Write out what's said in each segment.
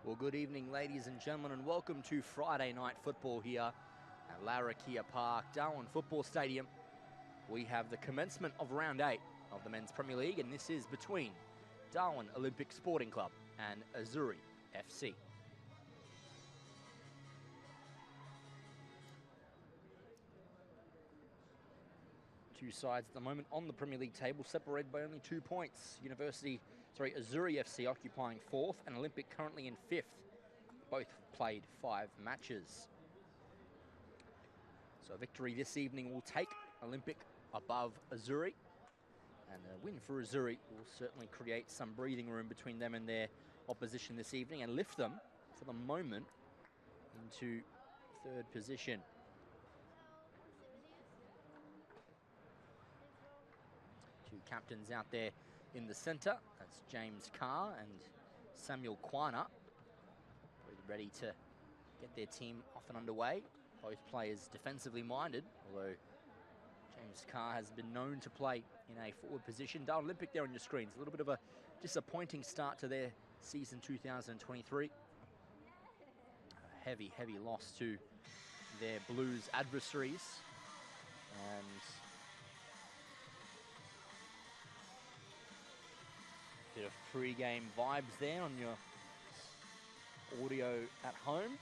Well, good evening, ladies and gentlemen, and welcome to Friday night football here at Larrakia Park, Darwin Football Stadium. We have the commencement of round 8 of the Men's Premier League, and this is between Darwin Olympic Sporting Club and Azzuri FC. Two sides at the moment on the Premier League table, separated by only 2 points. Azzuri FC occupying 4th and Olympic currently in 5th. Both played 5 matches. So a victory this evening will take Olympic above Azzuri. And a win for Azzuri will certainly create some breathing room between them and their opposition this evening and lift them, for the moment, into 3rd position. Two captains out there in the centre. That's James Carr and Samuel Quana. Ready to get their team off and underway. Both players defensively minded, although James Carr has been known to play in a forward position. Darwin Olympic there on your screens. A little bit of a disappointing start to their season 2023. A heavy loss to their Blues adversaries. And a bit of pre-game vibes there on your audio at home. And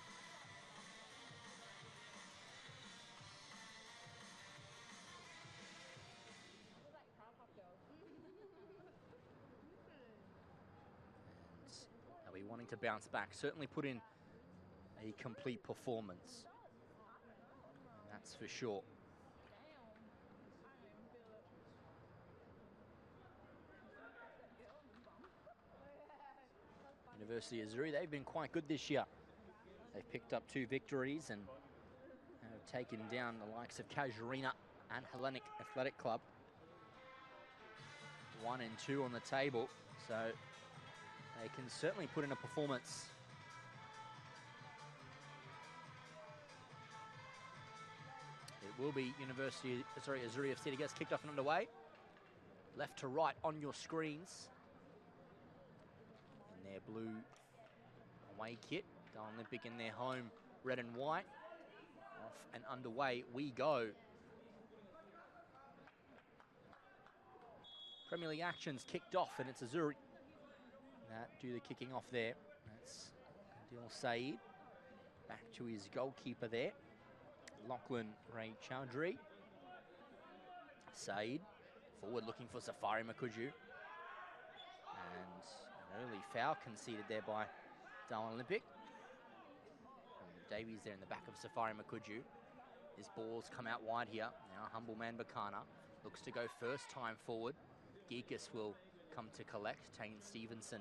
they'll be wanting to bounce back. Certainly put in a complete performance. That's for sure. University of Azuri, they've been quite good this year. They've picked up 2 victories and have taken down the likes of Casuarina and Hellenic Athletic Club. 1 and 2 on the table, so they can certainly put in a performance. It will be Azzuri FC gets kicked off and underway. Left to right on your screens. In their blue away kit. Darwin Olympic in their home red and white. Off and underway we go. Premier League actions kicked off, and it's Azzuri that do the kicking off there. That's Adil Saeed. Back to his goalkeeper there, Lachlan Ray Chowdhury. Saeed forward looking for Safari Makuju. And an early foul conceded there by Darwin Olympic. And Davies there in the back of Safari Makuju. His ball's come out wide here. Now Humble Man Bakana looks to go first time forward. Geekus will come to collect. Tane Stevenson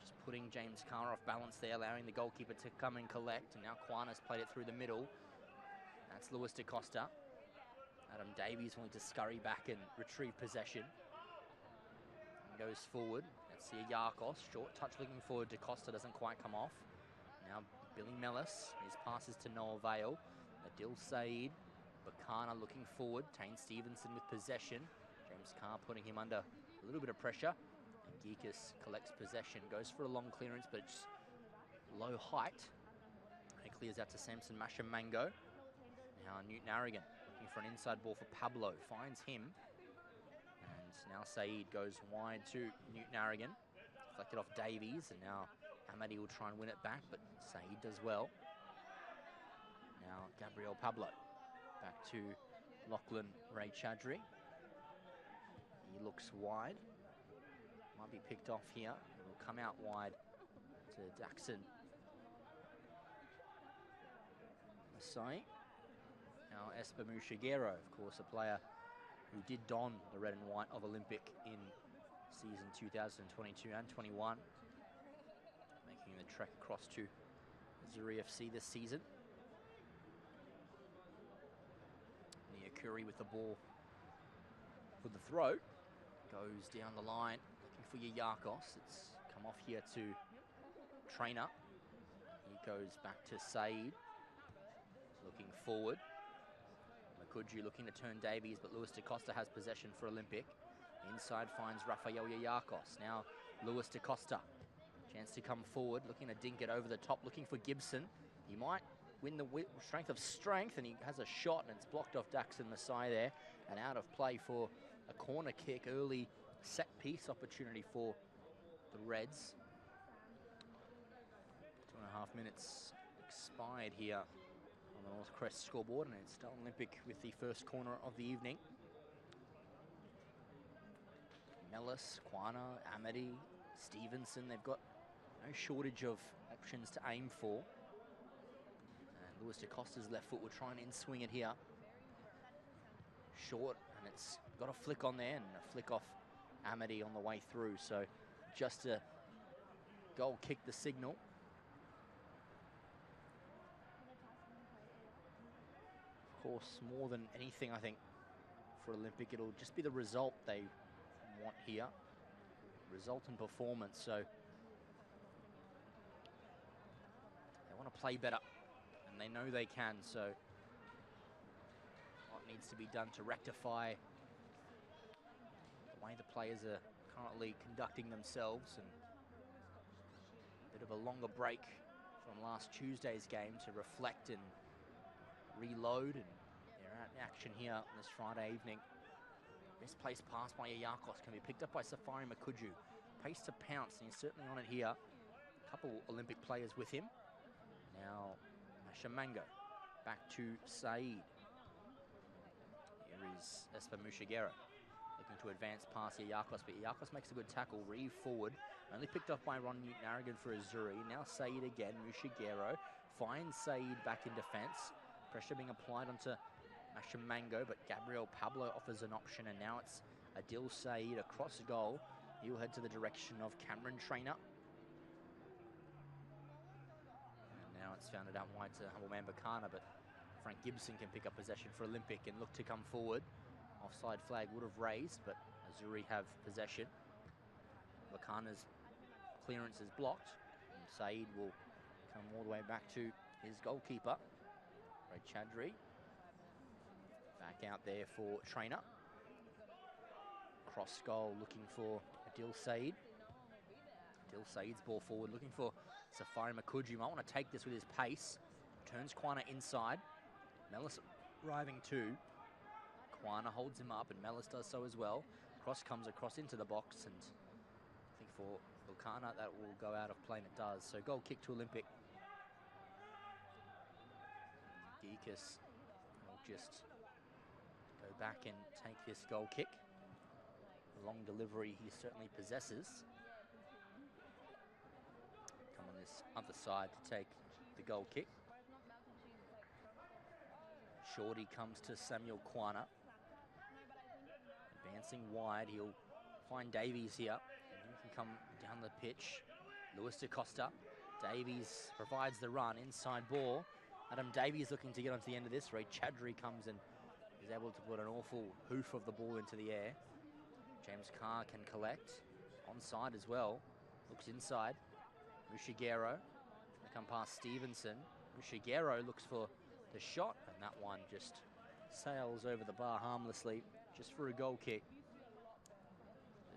just putting James Carr off balance there, allowing the goalkeeper to come and collect. And now Quana's played it through the middle. That's Lewis DaCosta. Adam Davies wanting to scurry back and retrieve possession. And goes forward. Let's see Yarkos. Short touch looking forward. DaCosta doesn't quite come off. Now Billy Mellis. His passes to Noah Vale. Adil Saeed. Bakana looking forward. Tane Stevenson with possession. James Carr putting him under a little bit of pressure. And Geekus collects possession. Goes for a long clearance, but it's low height. And it clears out to Samson Mashamango. Now Newton Arrigan looking for an inside ball for Pablo. Finds him. And now Saeed goes wide to Newton Arrigan. Deflected off Davies. And now Hamadi will try and win it back, but Saeed does well. Now Gabriel Pablo. Back to Lachlan Ray Chowdhury. He looks wide. Might be picked off here. It will come out wide to Daxon Masai. Now Espamu Shigeru, of course, a player who did don the red and white of Olympic in season 2022 and 21. Making the trek across to Azzuri FC this season. Niakuri with the ball for the throw. Goes down the line, looking for Yarkos. It's come off here to Trainer. He goes back to Saeed. Looking forward. Makuju looking to turn Davies, but Lewis DaCosta has possession for Olympic. Inside finds Rafael Yarkos. Now Lewis DaCosta Chance to come forward, looking to dink it over the top, looking for Gibson. He might win the strength of strength, and he has a shot, and it's blocked off Daxon Masai there, and out of play for a corner kick. Early set piece opportunity for the Reds. 2.5 minutes expired here on the North Crest scoreboard, and it's Darwin Olympic with the first corner of the evening. Mellis, Quana, Amity, Stevenson, they've got no shortage of options to aim for. And Lewis DeCosta's left foot will try and in-swing it here. Short, and it's got a flick on there, and a flick off Amity on the way through. So just a goal kick the signal. Of course, more than anything, I think, for Olympic, it'll just be the result they want here. Result and performance, so they want to play better, and they know they can, so what needs to be done to rectify the way the players are currently conducting themselves, and a bit of a longer break from last Tuesday's game to reflect and reload, and they're out in action here on this Friday evening. Misplaced pass by Iyakos can be picked up by Safari Makuju. Pace to pounce, and he's certainly on it here. A couple Olympic players with him. Now, Shamango back to Saeed. Here is Espa Mushigera looking to advance past Iyakos, but Iyakos makes a good tackle, reeve forward. Only picked up by Ron Newton-Aragon for Azuri. Now Saeed again, Mushigero finds Saeed back in defence. Pressure being applied onto Mashamango, but Gabriel Pablo offers an option, and now it's Adil Saeed across goal. He'll head to the direction of Cameron Trainer. And now it's founded out wide to Humbleman Bakana, but Frank Gibson can pick up possession for Olympic and look to come forward. Offside flag would have raised, but Azuri have possession. Bakana's clearance is blocked, and Saeed will come all the way back to his goalkeeper, Ray Chadri. Back out there for Trainer. Cross goal looking for Adil Saeed. Adil Saeed's ball forward, looking for Safari Makuju. Might want to take this with his pace. Turns Quana inside. Mellis arriving too. Quana holds him up, and Mellis does so as well. Cross comes across into the box, and I think for Vulcana that will go out of play, and it does. So goal kick to Olympic. Geekus will just go back and take this goal kick. The long delivery he certainly possesses. Come on this other side to take the goal kick. Shorty comes to Samuel Quana. Advancing wide, he'll find Davies here. And he can come down the pitch. Lewis DeCosta. Davies provides the run, inside ball. Adam Davies looking to get onto the end of this. Ray Chadri comes and is able to put an awful hoof of the ball into the air. James Carr can collect. Onside as well. Looks inside. Mushigero. They come past Stevenson. Mushigero looks for the shot, and that one just sails over the bar harmlessly, just for a goal kick.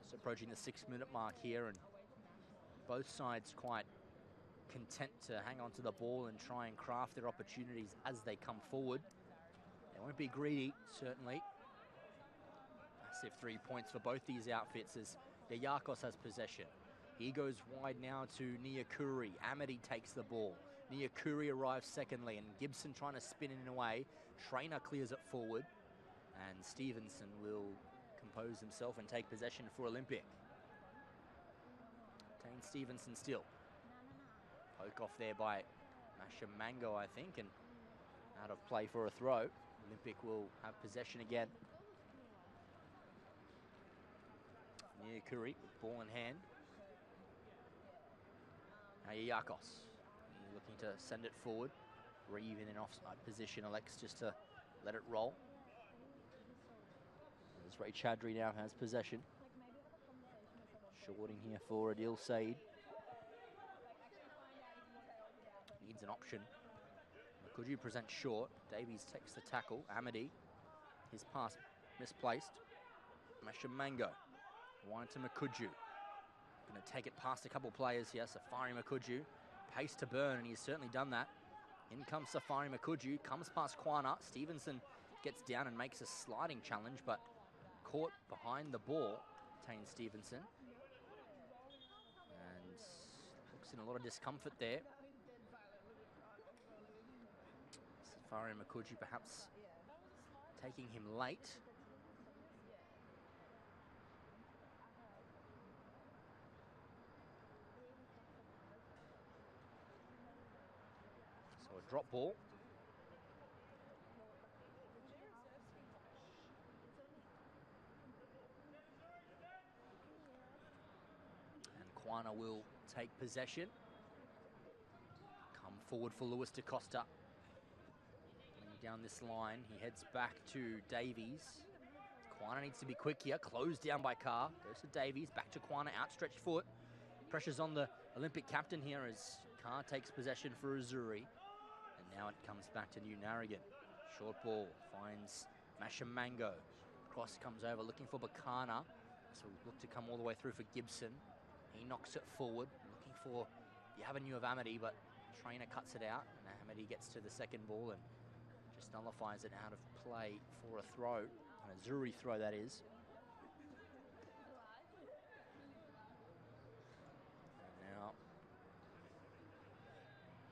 Just approaching the 6-minute mark here, and both sides quite content to hang on to the ball and try and craft their opportunities as they come forward. They won't be greedy, certainly. Massive 3 points for both these outfits as Iyakos has possession. He goes wide now to Nyakuri. Amity takes the ball. Nyakuri arrives secondly, and Gibson trying to spin it away. Trainer clears it forward, and Stevenson will compose himself and take possession for Olympic. Tane Stevenson still. Poke off there by Mashamango, I think, and out of play for a throw. Olympic will have possession again. Nyakuri with ball in hand. Now Iyakos. Looking to send it forward. Reeve in an offside position, elects just to let it roll. As Ray Chadri now has possession. Shorting here for Adil Saeed. Needs an option. Makuju presents short. Davies takes the tackle. Amity. His pass misplaced. Mashamango. Wide to Makuju. Going to take it past a couple players here. Safari Makuju, pace to burn, and he's certainly done that. In comes Safari Makuju, comes past Kwana. Stevenson gets down and makes a sliding challenge, but caught behind the ball, Tane Stevenson. And looks in a lot of discomfort there. Safari Makuju perhaps taking him late. So a drop ball. And Kwana will take possession. Come forward for Lewis DaCosta. Down this line, he heads back to Davies. Kwana needs to be quick here, closed down by Carr. Goes to Davies, back to Kwana, outstretched foot. Pressure's on the Olympic captain here as Carr takes possession for Azzuri. And now it comes back to New Narragain. Short ball finds Mashamango. Cross comes over, looking for Bakana. So we look to come all the way through for Gibson. He knocks it forward, looking for the avenue of Amity, but Trainer cuts it out. And Amity gets to the second ball and just nullifies it out of play for a throw. An Azuri throw, that is. And now,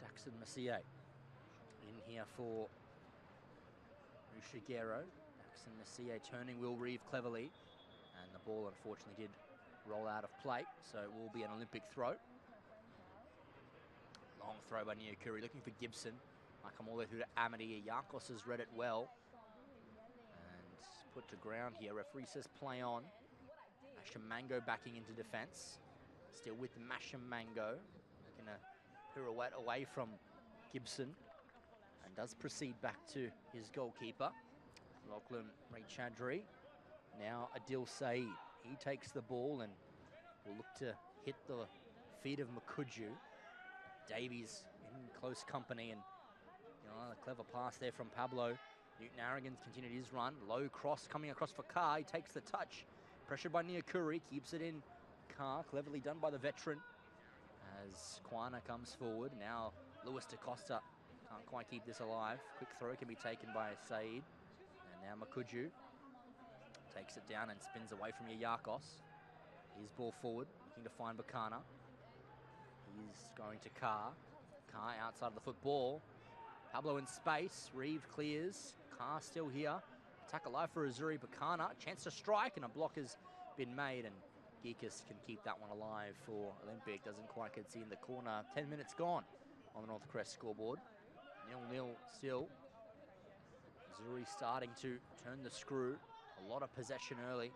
Daxon Massier in here for Mushigero. Daxon Massier turning Will Reeve cleverly. And the ball, unfortunately, did roll out of play. So it will be an Olympic throw. Long throw by Nyakuri, looking for Gibson. Might come all the way through to Amity. Yakos has read it well. And put to ground here. Referee says play on. Mashamango backing into defense. Still with Mashamango. Looking to pirouette away from Gibson. And does proceed back to his goalkeeper, Lachlan Raychadri. Now Adil Saeed. He takes the ball and will look to hit the feet of Makuju. Davies in close company, and a clever pass there from Pablo. Newton Arrogans continued his run. Low cross coming across for Carr. He takes the touch. Pressured by Nyakuri. Keeps it in. Carr, cleverly done by the veteran. As Kwana comes forward. Now Lewis DaCosta can't quite keep this alive. Quick throw can be taken by Saeed. And now Makuju takes it down and spins away from Yakos. His ball forward. Looking to find Bakana. He's going to Carr. Carr outside of the football. Pablo in space. Reeve clears. Carr still here. Attack alive for Azuri. Bakana. Chance to strike, and a block has been made. And Geekus can keep that one alive for Olympic. Doesn't quite concede in the corner. 10 minutes gone on the North Crest scoreboard. 0-0 still. Azuri starting to turn the screw. A lot of possession early.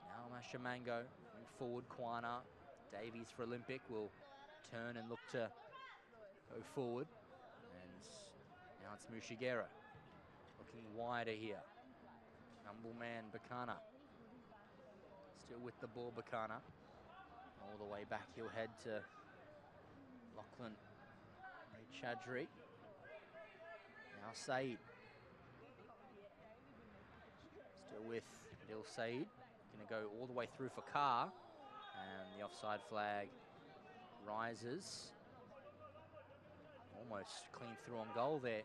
Now Mashamango. Moving forward. Kwana. Davies for Olympic will turn and look to go forward. And now it's Mushigero. Looking wider here. Humble man Bakana. Still with the ball, Bakana. All the way back, he'll head to Lachlan Chadri. Now Saeed. Still with Adil Saeed. Going to go all the way through for Carr. And the offside flag rises. Almost clean through on goal there.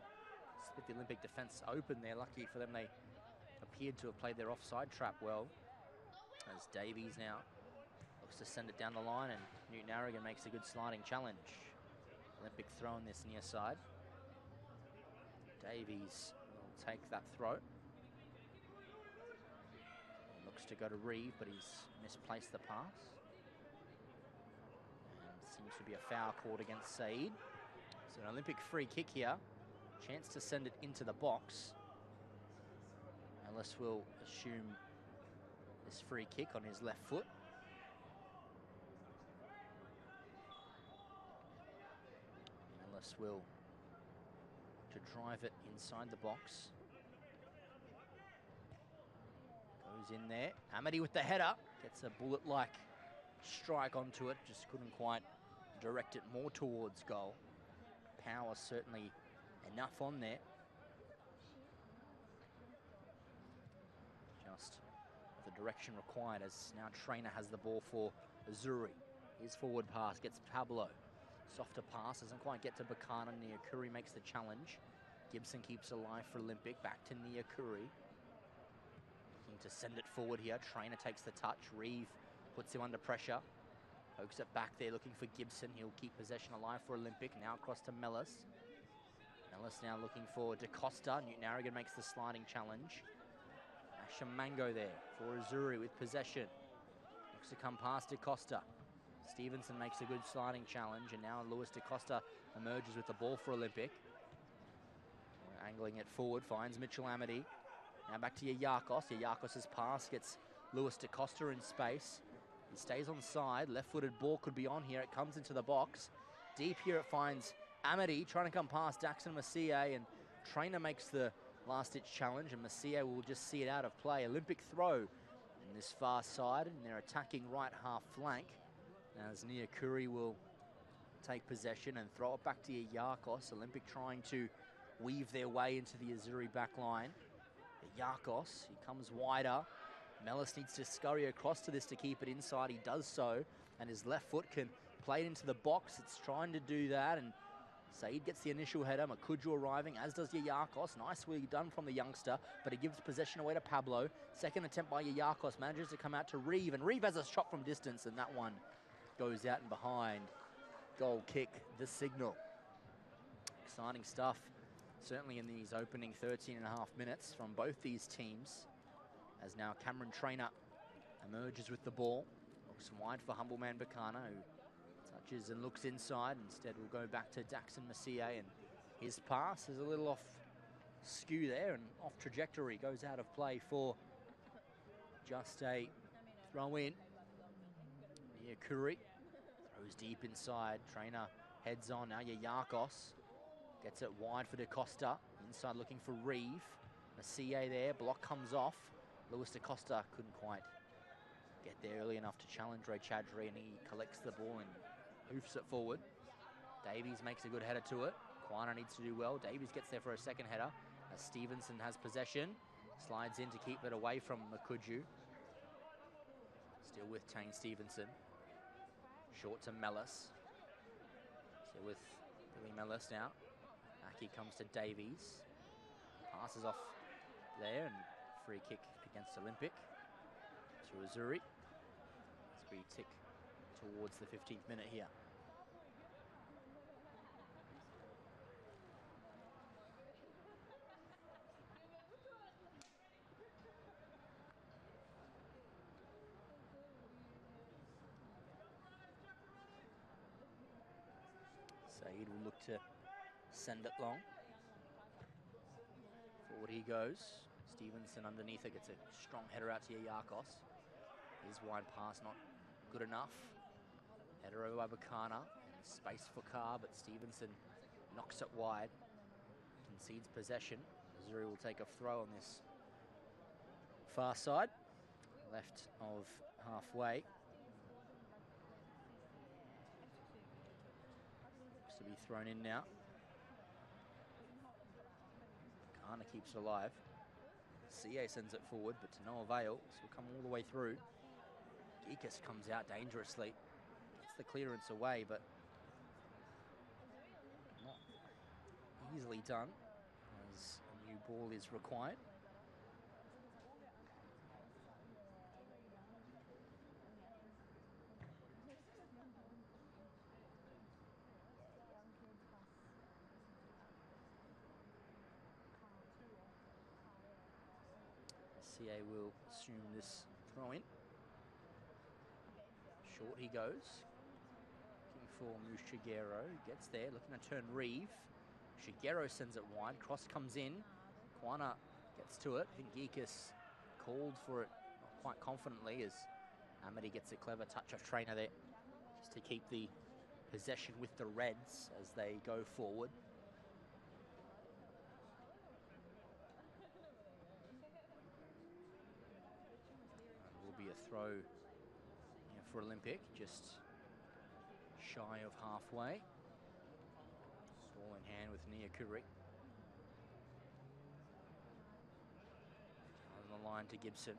Split the Olympic defence open there. Lucky for them, they appeared to have played their offside trap well. As Davies now looks to send it down the line, and Newton Arrogant makes a good sliding challenge. Olympic throw on this near side. Davies will take that throw. Looks to go to Reeve, but he's misplaced the pass. And seems to be a foul called against Saeed. So an Olympic free kick here. Chance to send it into the box. Ellis will assume this free kick on his left foot. Ellis will to drive it inside the box. Goes in there. Amity with the header. Gets a bullet-like strike onto it. Just couldn't quite direct it more towards goal. Power certainly enough on there. Just the direction required, as now Trainer has the ball for Azuri, his forward pass gets Pablo. Softer pass, doesn't quite get to Bakana. Niakuri makes the challenge. Gibson keeps alive for Olympic, back to Niakuri. Looking to send it forward here. Trainer takes the touch. Reeve puts him under pressure. Pokes it back there, looking for Gibson. He'll keep possession alive for Olympic. Now across to Mellis. Mellis now looking for DaCosta. Newton Arrogant makes the sliding challenge. Ashamango there for Azzuri with possession. Looks to come past DaCosta. Stevenson makes a good sliding challenge, and now Lewis DaCosta emerges with the ball for Olympic. Angling it forward, finds Mitchell Amity. Now back to Yayakos. Yayakos' pass gets Lewis DaCosta in space. He stays on side. Left-footed ball could be on here. It comes into the box. Deep here it finds Amity trying to come past Daxon Messier, and Trainer makes the last-ditch challenge, and Messier will just see it out of play. Olympic throw in this far side, and they're attacking right half flank. As Niakuri will take possession and throw it back to Yayakos. Olympic trying to weave their way into the Azzuri back line. Yayakos, he comes wider. Mellis needs to scurry across to this to keep it inside. He does so, and his left foot can play it into the box. It's trying to do that, and Saeed gets the initial header. Makuju arriving, as does Yayakos. Nicely done from the youngster, but he gives possession away to Pablo. Second attempt by Yayakos, manages to come out to Reeve, and Reeve has a shot from distance, and that one goes out and behind. Goal kick, the signal. Exciting stuff, certainly in these opening 13 and a half minutes from both these teams. As now Cameron Trainer emerges with the ball. Looks wide for humble man Bakana, who touches and looks inside. Instead we'll go back to Daxon Messier, and his pass is a little off skew there and off trajectory. Goes out of play for just a throw in. Niakuri throws deep inside. Trainer heads on now. Yayakos gets it wide for DaCosta. Inside looking for Reeve. Messier there. Block comes off. Lewis DaCosta couldn't quite get there early enough to challenge Ray Chadri, and he collects the ball and hoofs it forward. Davies makes a good header to it. Quana needs to do well. Davies gets there for a second header as Stevenson has possession. Slides in to keep it away from Makuju. Still with Tane Stevenson. Short to Mellis. So with Billy Mellis now. Aki comes to Davies. Passes off there, and free kick against Olympic to Azuri. As we tick towards the 15th minute here. Saeed will look to send it long. Forward he goes. Stevenson underneath it, gets a strong header out to Yayakos. His wide pass not good enough. Header over by Bakana, and space for Carr, but Stevenson knocks it wide. Concedes possession. Azuri will take a throw on this far side. Left of halfway. Looks to be thrown in now. Bakana keeps it alive. CA sends it forward, but to no avail. So we'll come all the way through. Geekus comes out dangerously. Gets the clearance away, but not easily done, as a new ball is required. CA will assume this throw in. Short he goes. Looking for Moose Shigeru. Gets there, looking to turn Reeve. Shigeru sends it wide. Cross comes in. Quana gets to it. I think Geekus called for it not quite confidently, as Amity gets a clever touch of Trainer there, just to keep the possession with the Reds as they go forward. Be a throw for Olympic, just shy of halfway. Ball in hand with Niakuri. On the line to Gibson.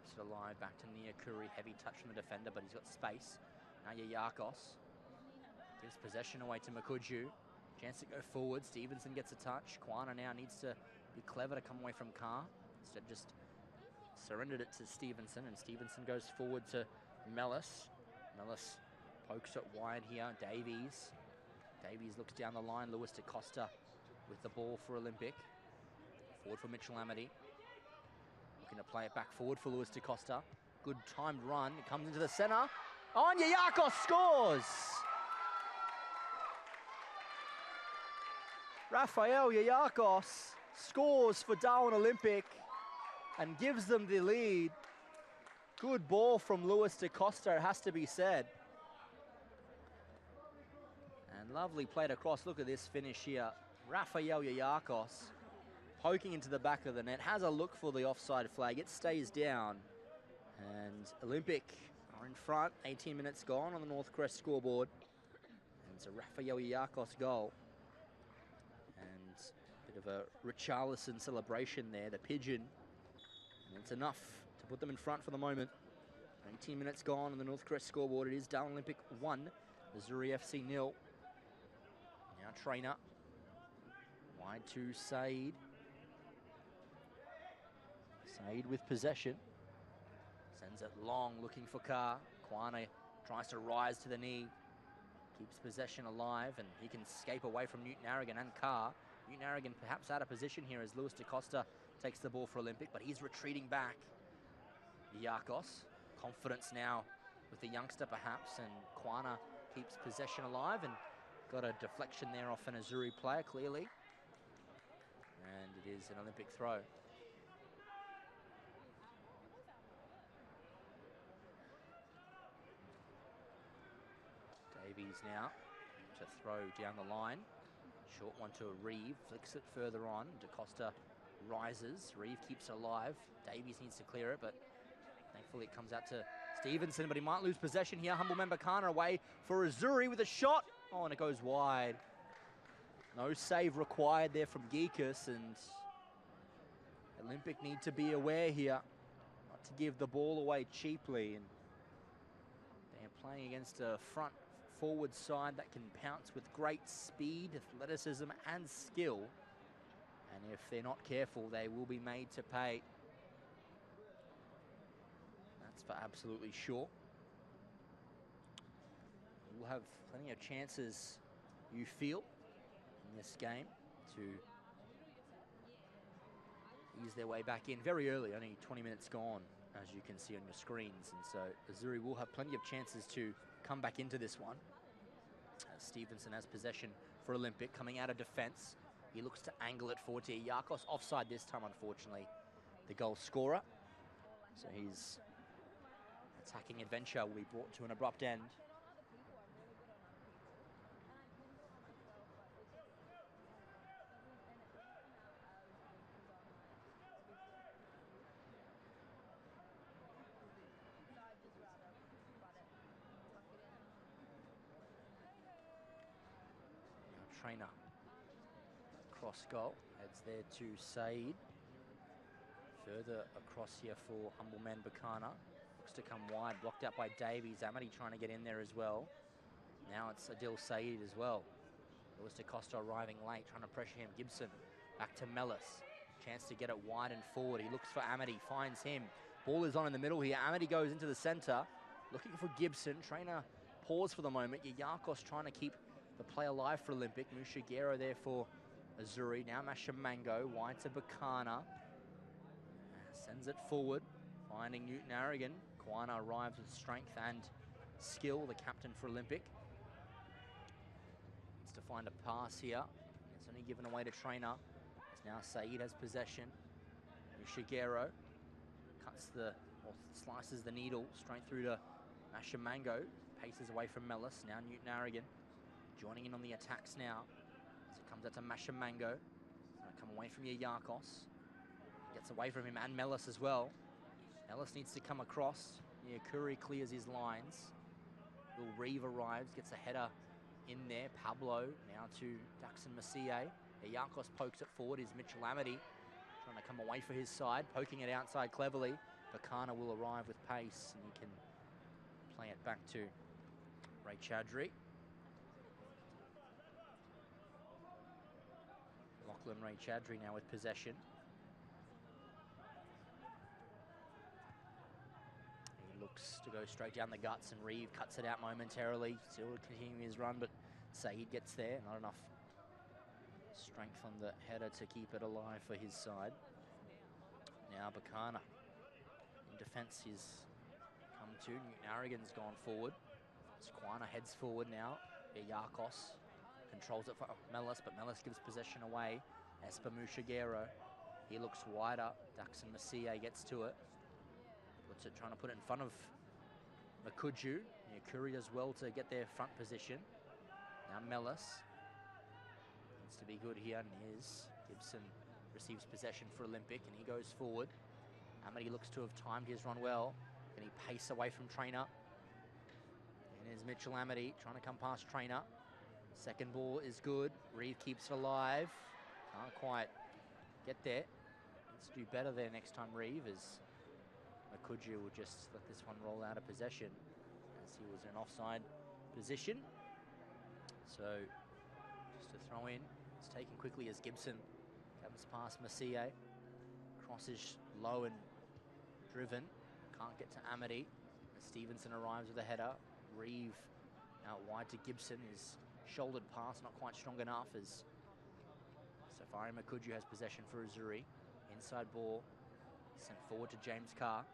keeps it alive. Back to Niakuri. Heavy touch from the defender, but he's got space. Now Yayakos gives possession away to Makuju. Chance to go forward. Stevenson gets a touch. Kwana now needs to be clever to come away from Carr. Instead just surrendered it to Stevenson, and Stevenson goes forward to Mellis. Mellis pokes it wide here. Davies looks down the line. Lewis DaCosta with the ball for Olympic. Forward for Mitchell Amity. Looking to play it back forward for Lewis DaCosta. Good timed run. It comes into the center. Oh, and Yayakos scores! Rafael Yayakos scores for Darwin Olympic and gives them the lead. Good ball from Lewis DaCosta, it has to be said. And lovely played across. Look at this finish here. Rafael Yayakos poking into the back of the net. Has a look for the offside flag. It stays down. And Olympic are in front. 18 minutes gone on the North Crest scoreboard. And it's a Rafael Yayakos goal. And a bit of a Richarlison celebration there. The pigeon. And it's enough to put them in front for the moment. 18 minutes gone on the North Crest scoreboard. It is Darwin Olympic 1, Azzuri FC 0. Now Trainer. Wide to Said. Said with possession. Sends it long, looking for Carr. Kwana tries to rise to the knee. Keeps possession alive, and he can escape away from Newton-Aragon and Carr. Newton-Aragon perhaps out of position here as Lewis DaCosta takes the ball for Olympic, but he's retreating back. Yayakos, confidence now with the youngster perhaps, and Kwana keeps possession alive and got a deflection there off an Azzuri player, clearly. And it is an Olympic throw. Davies now to throw down the line. Short one to Reeve, flicks it further on. DaCosta rises, Reeve keeps it alive. Davies needs to clear it, but thankfully it comes out to Stevenson, but he might lose possession here. Humble member Kana away for Azzuri with a shot. Oh, and it goes wide. No save required there from Geekus, and Olympic need to be aware here not to give the ball away cheaply. And they're playing against a front forward side that can pounce with great speed, athleticism and skill. And if they're not careful, they will be made to pay. That's for absolutely sure. We'll have plenty of chances, you feel, in this game to ease their way back in very early, only 20 minutes gone, as you can see on your screens. And so Azzuri will have plenty of chances to come back into this one. Stevenson has possession for Olympic, coming out of defense. He looks to angle it forward to Yayakos. Offside this time, unfortunately, the goal scorer. So his attacking adventure will be brought to an abrupt end. Trainer. Cross goal, heads there to Said. Further across here for Humble Man Bakana. Looks to come wide, blocked out by Davies. Amity trying to get in there as well. Now it's Adil Said as well. Lewis DaCosta arriving late, trying to pressure him. Gibson back to Mellis. Chance to get it wide and forward. He looks for Amity, finds him. Ball is on in the middle here. Amity goes into the center, looking for Gibson. Trainer pause for the moment. Yayakos trying to keep the play alive for Olympic. Mushigero there for Azzuri. Now Mashamango, wide to Bakana. Sends it forward, finding Newton-Aragon. Kwana arrives with strength and skill, the captain for Olympic. Needs to find a pass here. It's only given away to Trainer. As now Said has possession. Mushigero cuts or slices the needle straight through to Mashamango. Paces away from Mellis. Now Newton-Aragon joining in on the attacks now. As it comes out to Mashamango. It's going to come away from Yayakos. Gets away from him and Mellis as well. Mellis needs to come across. Niakuri clears his lines. Will Reeve arrives, gets a header in there. Pablo now to Daxon Massier. Yayakos pokes it forward. Is Mitchell Amity trying to come away for his side, poking it outside cleverly. Bakana will arrive with pace, and he can play it back to Ray Chowdhury. Lachlan Ray Chowdhury now with possession. He looks to go straight down the guts, and Reeve cuts it out momentarily, still continuing his run, but Saeed gets there. Not enough strength on the header to keep it alive for his side. Now Bakana in defence, he's come to. Newton-Aragon's gone forward. Squana heads forward now. Yakos controls it for Mellis, but Mellis gives possession away. Esper Mushigero, he looks wider. Daxon Masia gets to it. Puts it, trying to put it in front of Makuju. Yakuri does well to get their front position. Now Mellis needs to be good here, and is. Gibson receives possession for Olympic, and he goes forward. Amity looks to have timed his run well. Can he pace away from Trainer? And is Mitchell Amity trying to come past Trainer. Second ball is good. Reeve keeps it alive. Can't quite get there. Needs to do better there next time, Reeve, as Makuju will just let this one roll out of possession, as he was in an offside position. So just to throw in, it's taken quickly as Gibson comes past Masia. Crosses low and driven. Can't get to Amity. As Stevenson arrives with a header. Reeve out wide to Gibson. His shouldered pass not quite strong enough, as Safari Makuju has possession for Azuri. Inside ball sent forward to James Carr.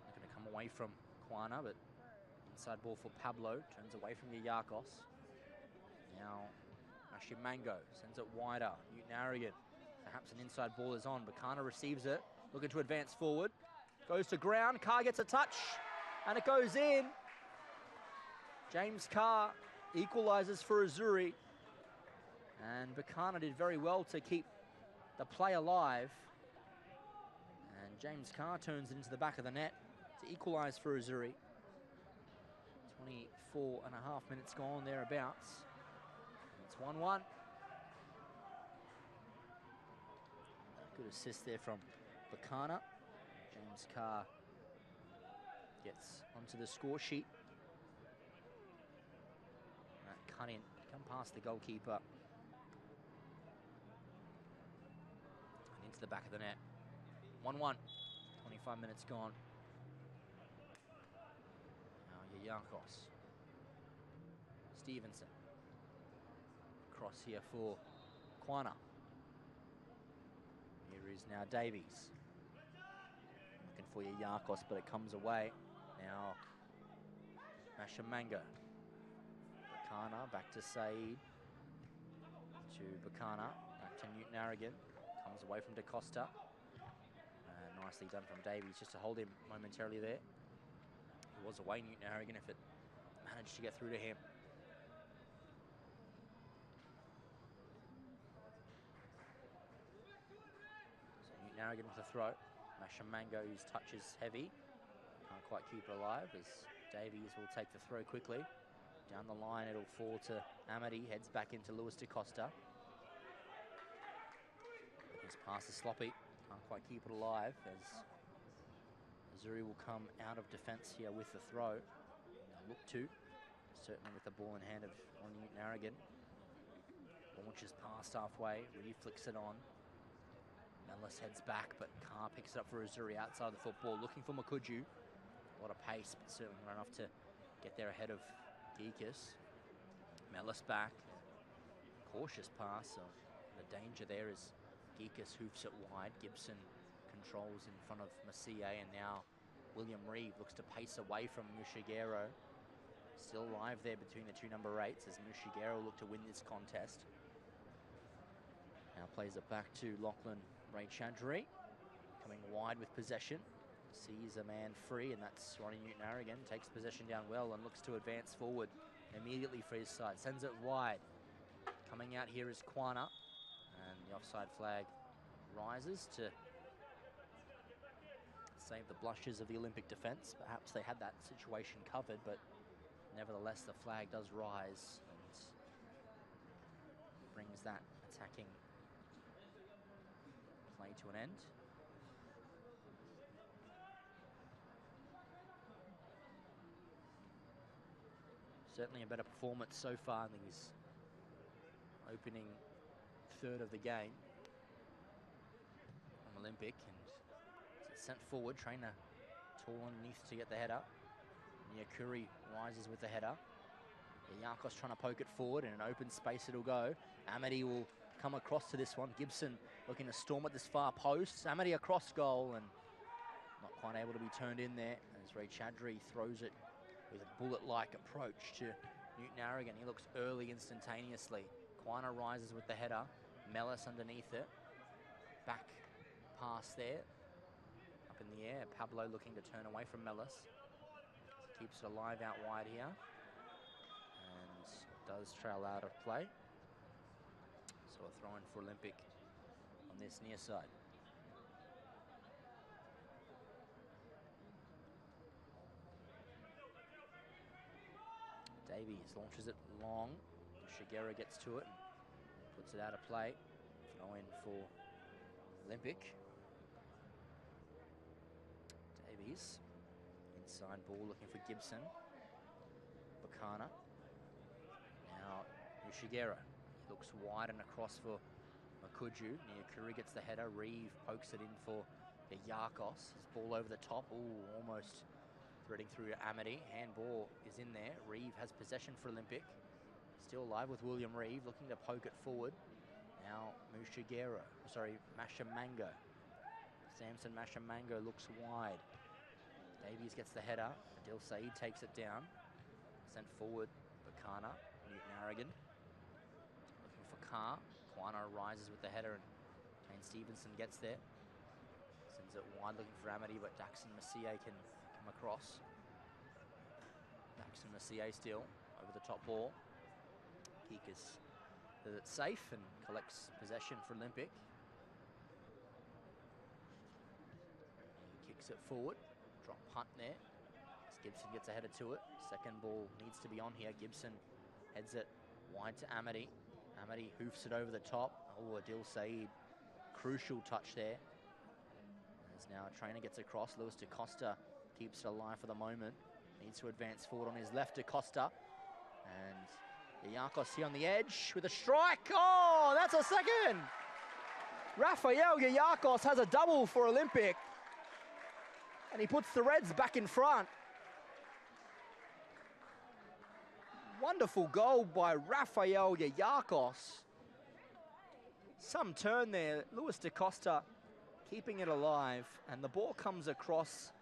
Not going to come away from Kwana, but inside ball for Pablo. Turns away from Yakos. Now Ashimango sends it wider. Newton-Aragon. Perhaps an inside ball is on. Bakana receives it. Looking to advance forward. Goes to ground. Carr gets a touch. And it goes in. James Carr equalizes for Azuri. And Bakana did very well to keep the play alive. And James Carr turns it into the back of the net to equalize for Azuri. 24 and a half minutes gone, thereabouts. It's 1-1. Good assist there from Bakana. James Carr gets onto the score sheet. That cut in, come past the goalkeeper. And into the back of the net. 1-1, 25 minutes gone. Now Yakos. Stevenson. Cross here for Kwana. Here is now Davies. Looking for Yakos, but it comes away. Now Mashamango. Bakana, back to Saeed. To Bakana, back to Newton-Aragon. Comes away from DaCosta. Nicely done from Davies, just to hold him momentarily there. He was away, Newton-Aragon, if it managed to get through to him. So Newton-Aragon with a throw. Mashamango's touch is heavy. Can't quite keep it alive, as Davies will take the throw quickly. Down the line, it'll fall to Amity. Heads back into Lewis DaCosta. His pass is sloppy. Can't quite keep it alive, as Azuri will come out of defence here with the throw. They'll look to, certainly with the ball in hand of Newton-Aragon. Launches past halfway, Reeve flicks it on. Mellis heads back, but Carr picks it up for Azuri outside the football, looking for Makuju. A lot of pace, but certainly not enough to get there ahead of Geekus. Mellis back. Cautious pass, so the danger there is Geekus hoofs it wide. Gibson controls in front of Masia, and now William Reeve looks to pace away from Mushigero. Still live there between the two number 8s as Mushigero look to win this contest. Now plays it back to Lachlan Ray Chowdhury, coming wide with possession. Sees a man free, and that's Ronnie Newton-Aragon. Takes possession down well and looks to advance forward immediately for his side. Sends it wide. Coming out here is Kwana. And the offside flag rises to save the blushes of the Olympic defence. Perhaps they had that situation covered, but nevertheless the flag does rise and brings that attacking play to an end. Certainly a better performance so far in his opening third of the game on Olympic, and it's sent forward. Trainer tall underneath to get the header. Nyakuri rises with the header. Yakos trying to poke it forward in an open space. It'll go. Amity will come across to this one. Gibson looking to storm at this far post. Amity across goal and not quite able to be turned in there as Ray Chadri throws it with a bullet-like approach to Newton Arrogant. He looks early instantaneously. Quina rises with the header. Mellis underneath it. Back pass there. Up in the air. Pablo looking to turn away from Mellis. Keeps it alive out wide here. And does trail out of play. So a throw in for Olympic on this near side. Davies launches it long. Shigeru gets to it and puts it out of play. Throw in for Olympic. Davies. Inside ball looking for Gibson. Bakana. Now Shigeru. He looks wide and across for Makuju. Nyakuri gets the header. Reeve pokes it in for Yakos. His ball over the top. Ooh, almost threading through Amity. Handball is in there. Reeve has possession for Olympic. Still alive with William Reeve, looking to poke it forward. Now Mashamango. Samson Mashamango looks wide. Davies gets the header. Adil Saeed takes it down. Sent forward. Bakana. Newton Arrogant. Looking for Carr. Quina rises with the header and Kane Stevenson gets there. Sends it wide looking for Amity, but Daxon Messier can come across. Daxon Messier still over the top ball. Kikas does it safe and collects possession for Olympic. He kicks it forward. Drop punt there. As Gibson gets a header to it. Second ball needs to be on here. Gibson heads it wide to Amity. Amity hoofs it over the top. Oh, Adil Saeed. Crucial touch there. As now Trainer gets across. Lewis DaCosta keeps it alive for the moment. Needs to advance forward on his left. DaCosta. And Yakos here on the edge with a strike. Oh, that's a second. Rafael Yakos has a double for Olympic. And he puts the Reds back in front. Wonderful goal by Rafael Yakos. Some turn there. Lewis DaCosta keeping it alive. And the ball comes across.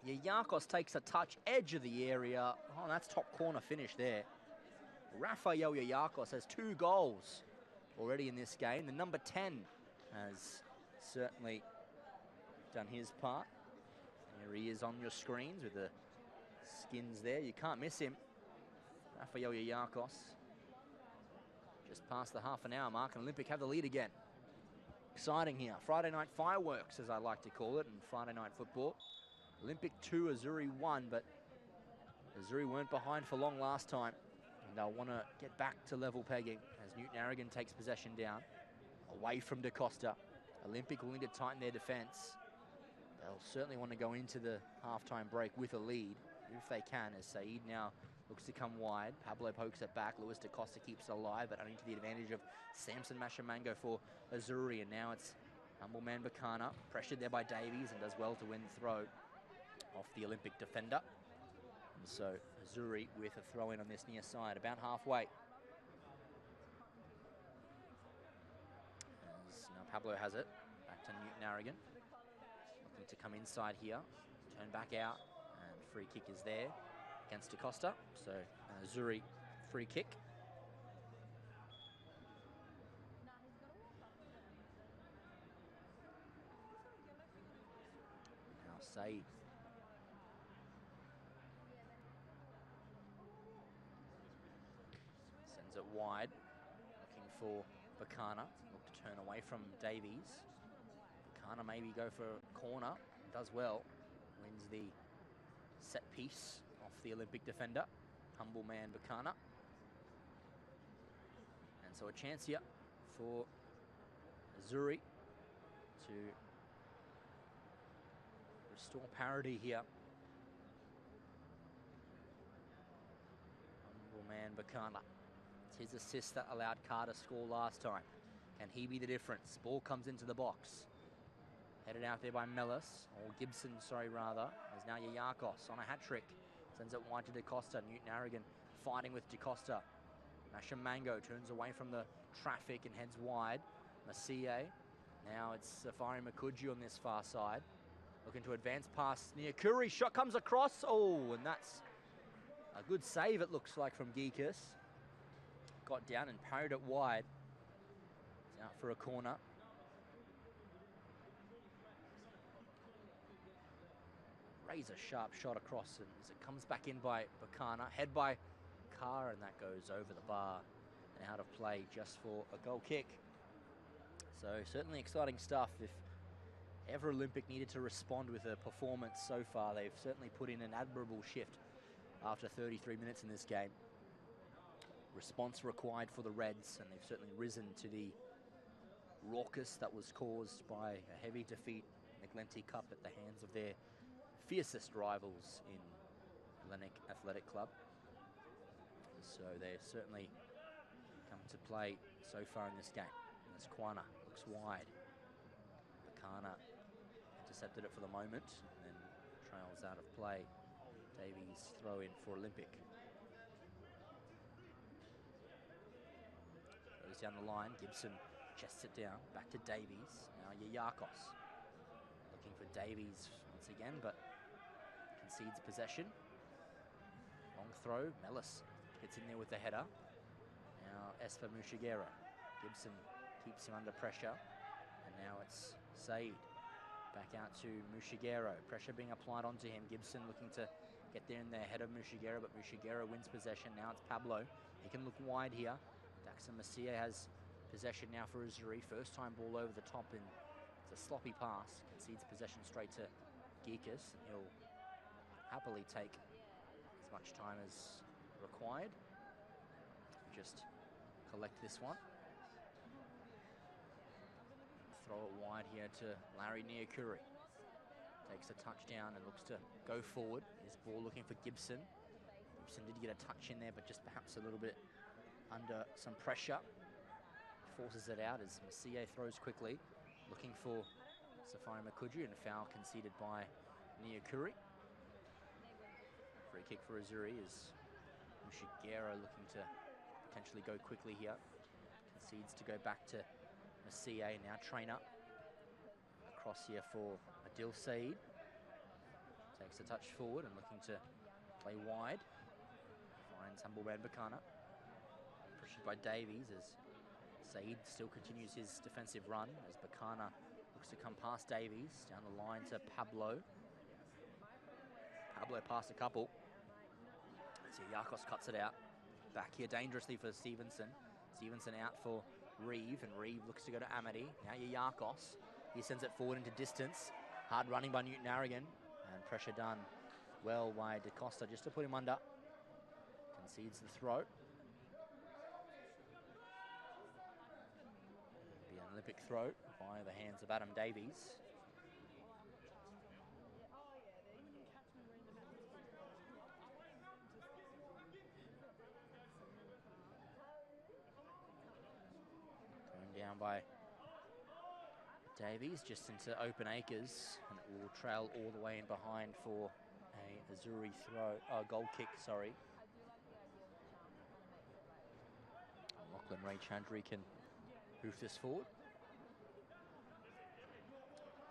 Yakos takes a touch, edge of the area. Oh, that's top corner finish there. Rafael Yakos has 2 goals already in this game. The number 10 has certainly done his part. There he is on your screens with the skins there. You can't miss him. Rafael Yakos. Just past the half an hour mark, and Olympic have the lead again. Exciting here. Friday night fireworks, as I like to call it, and Friday night football. Olympic 2, Azzuri 1, but Azzuri weren't behind for long last time. And they'll want to get back to level pegging as Newton Arrogant takes possession down. Away from DaCosta. Olympic will need to tighten their defence. They'll certainly want to go into the halftime break with a lead, if they can, as Saeed now looks to come wide. Pablo pokes it back. Lewis DaCosta keeps it alive, but only to the advantage of Samson Mashamango for Azzuri. And now it's humble man Bakana, pressured there by Davies, and does well to win the throw off the Olympic defender. And so Azzuri with a throw in on this near side, about halfway. As now Pablo has it, back to Newton Arrogant. Looking to come inside here, turn back out, and free kick is there against DaCosta. So Azzuri free kick. Now Saeed. Sends it wide, looking for Bakana. Look to turn away from Davies. Bakana maybe go for a corner. Does well. Wins the set piece off the Olympic defender. Humble man Bakana. And so a chance here for Azuri to restore parity here. Bakana. It's his assist that allowed Carr to score last time. Can he be the difference? Ball comes into the box. Headed out there by Mellis, or Gibson, sorry, rather. There's now Yayakos on a hat-trick. Sends it wide to DaCosta. Newton Aragon fighting with DaCosta. Mashamango turns away from the traffic and heads wide. Masie. Now it's Safari Makuju on this far side. Looking to advance past Niakuri. Shot comes across. Oh, and that's a good save, it looks like, from Geekus. Got down and parried it wide. It's out for a corner. Razor sharp shot across, and as it comes back in by Bakana, head by Carr, and that goes over the bar and out of play just for a goal kick. So certainly exciting stuff. If ever Olympic needed to respond with a performance so far, they've certainly put in an admirable shift after 33 minutes in this game. Response required for the Reds, and they've certainly risen to the raucous that was caused by a heavy defeat in the Glenty Cup at the hands of their fiercest rivals in Hellenic Athletic Club. So they're certainly come to play so far in this game. As Kwana looks wide. Bakana intercepted it for the moment and then trails out of play. Davies throw in for Olympic. Goes down the line. Gibson chests it down. Back to Davies. Now Yayakos. Looking for Davies once again, but concedes possession. Long throw. Mellis gets in there with the header. Now Espa Mushigera. Gibson keeps him under pressure. And now it's Said. Back out to Mushigero. Pressure being applied onto him. Gibson looking to get there in the head of Mushigero, but Mushigero wins possession. Now it's Pablo. He can look wide here. Daxon Masie has possession now for Azuri. First time ball over the top, and it's a sloppy pass. Concedes possession straight to Geekus. He'll happily take as much time as required. Just collect this one. Throw it wide here to Larry Niakuri. Takes a touchdown and looks to go forward. His ball looking for Gibson. Gibson did get a touch in there, but just perhaps a little bit under some pressure. Forces it out as Masie throws quickly. Looking for Safari Makuju, and a foul conceded by Niakuri. Free kick for Azuri is Mushigero looking to potentially go quickly here. Concedes to go back to Masie, now trainer. Across here for Adil Said. Takes a touch forward and looking to play wide. Finds Humblebrand Bakana. Pressured by Davies as Said still continues his defensive run as Bakana looks to come past Davies. Down the line to Pablo. Pablo passed a couple. So Yakos cuts it out. Back here dangerously for Stevenson. Stevenson out for Reeve, and Reeve looks to go to Amity. Now Yayakos. He sends it forward into distance. Hard running by Newton Aragon. And pressure done well by DaCosta just to put him under. Concedes the throw. It'll be an Olympic throw by the hands of Adam Davies. Down by Davies, just into open acres, and it will trail all the way in behind for a Azuri goal kick, sorry. Lachlan Ray Chandri can hoof this forward.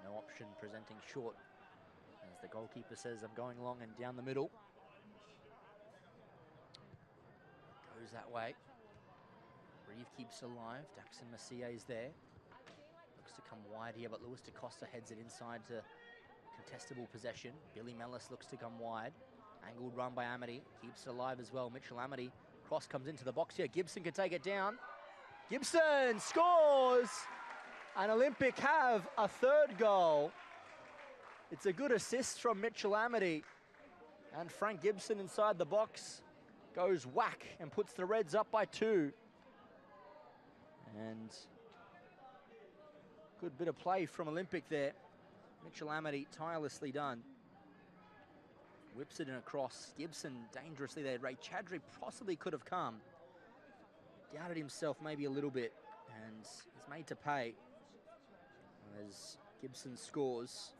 No option presenting short, as the goalkeeper says, I'm going long and down the middle. Goes that way. Reeve keeps alive. Daxon Masie is there. Looks to come wide here, but Lewis DaCosta heads it inside to contestable possession. Billy Mellis looks to come wide. Angled run by Amity. Keeps it alive as well. Mitchell Amity. Cross comes into the box here. Gibson can take it down. Gibson scores! And Olympic have a third goal. It's a good assist from Mitchell Amity. And Frank Gibson inside the box goes whack and puts the Reds up by 2. And good bit of play from Olympic there. Mitchell Amity tirelessly done. whips it in across. Gibson dangerously there. Ray Chadri possibly could have come. Doubted himself maybe a little bit, and is made to pay as Gibson scores.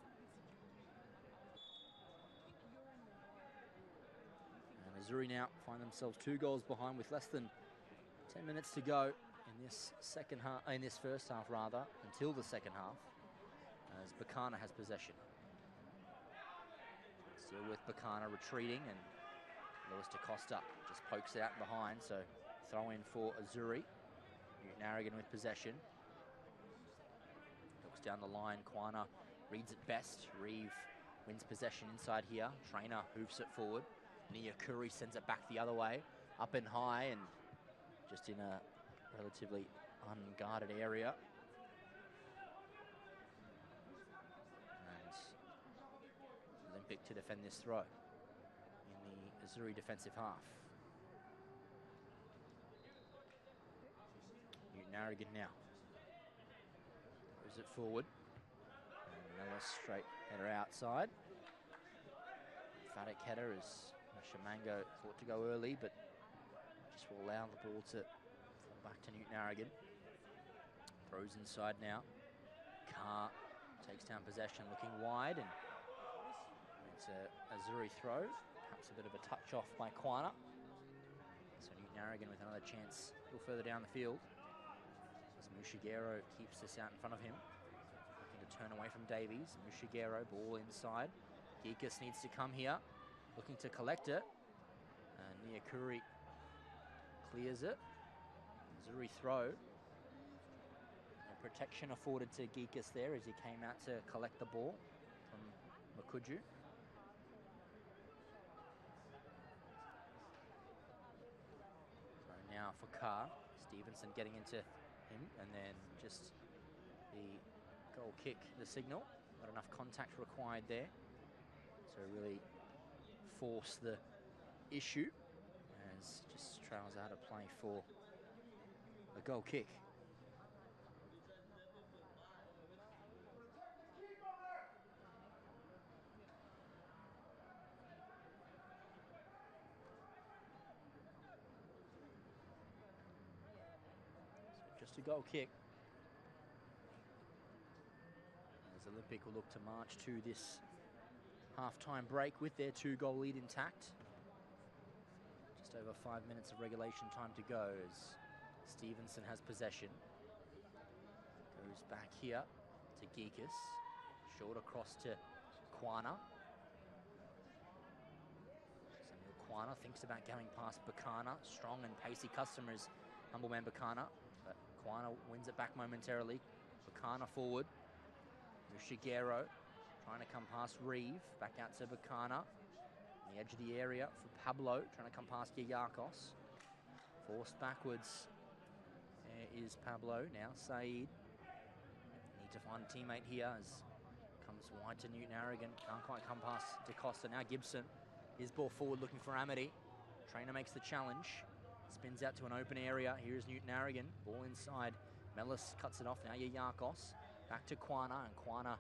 And Azzuri now find themselves 2 goals behind with less than 10 minutes to go in this second half, in this first half rather, until the second half, as Bacana has possession. Still with Bacana retreating, and Lewis DaCosta just pokes it out behind, so throw in for Azzuri. Newton Arrogin with possession. Looks down the line, Quana reads it best. Reeve wins possession inside here. Trainer hoofs it forward. Niyakuri sends it back the other way, up and high, and just in a relatively unguarded area. And Olympic to defend this throw in the Azuri defensive half. Newton Arrogin now throws it forward. And Nellis straight header outside. Emphatic header as Shamango thought to go early, but just will allow the ball to fall back to Newton Arrogin. Throws inside now. Carr takes down possession, looking wide, and it's a Azuri throw. Perhaps a bit of a touch off by Quana. So Newton Arrogin with another chance a little further down the field. As Mushigero keeps this out in front of him. Looking to turn away from Davies. Mushigero, ball inside. Gikas needs to come here. Looking to collect it. And Niyakuri clears it. Azuri throw. And protection afforded to Gikas there as he came out to collect the ball from Makuju. So now for Carr. Stevenson getting into him, and then just the goal kick, the signal. Not enough contact required there. So really force the issue as just trails out of play for a goal kick. So just a goal kick. As Olympic will look to march to this half-time break with their 2-goal lead intact. Just over 5 minutes of regulation time to go as Stevenson has possession. Goes back here to Gikas. Short across to Quana. Samuel Quana thinks about going past Bacana. Strong and pacey customers, humble man Bacana. But Quana wins it back momentarily. Bacana forward. Mushigero trying to come past Reeve, back out to Bacana. On the edge of the area for Pablo, trying to come past Yayakos. Forced backwards. There is Pablo, now Saeed. Need to find a teammate here as comes wide to Newton Arrogin. Can't quite come past DaCosta. Now Gibson. His ball forward looking for Amity. Trainer makes the challenge. Spins out to an open area. Here is Newton Arrogin. Ball inside. Mellis cuts it off. Now Yayakos. Back to Quana, and Quana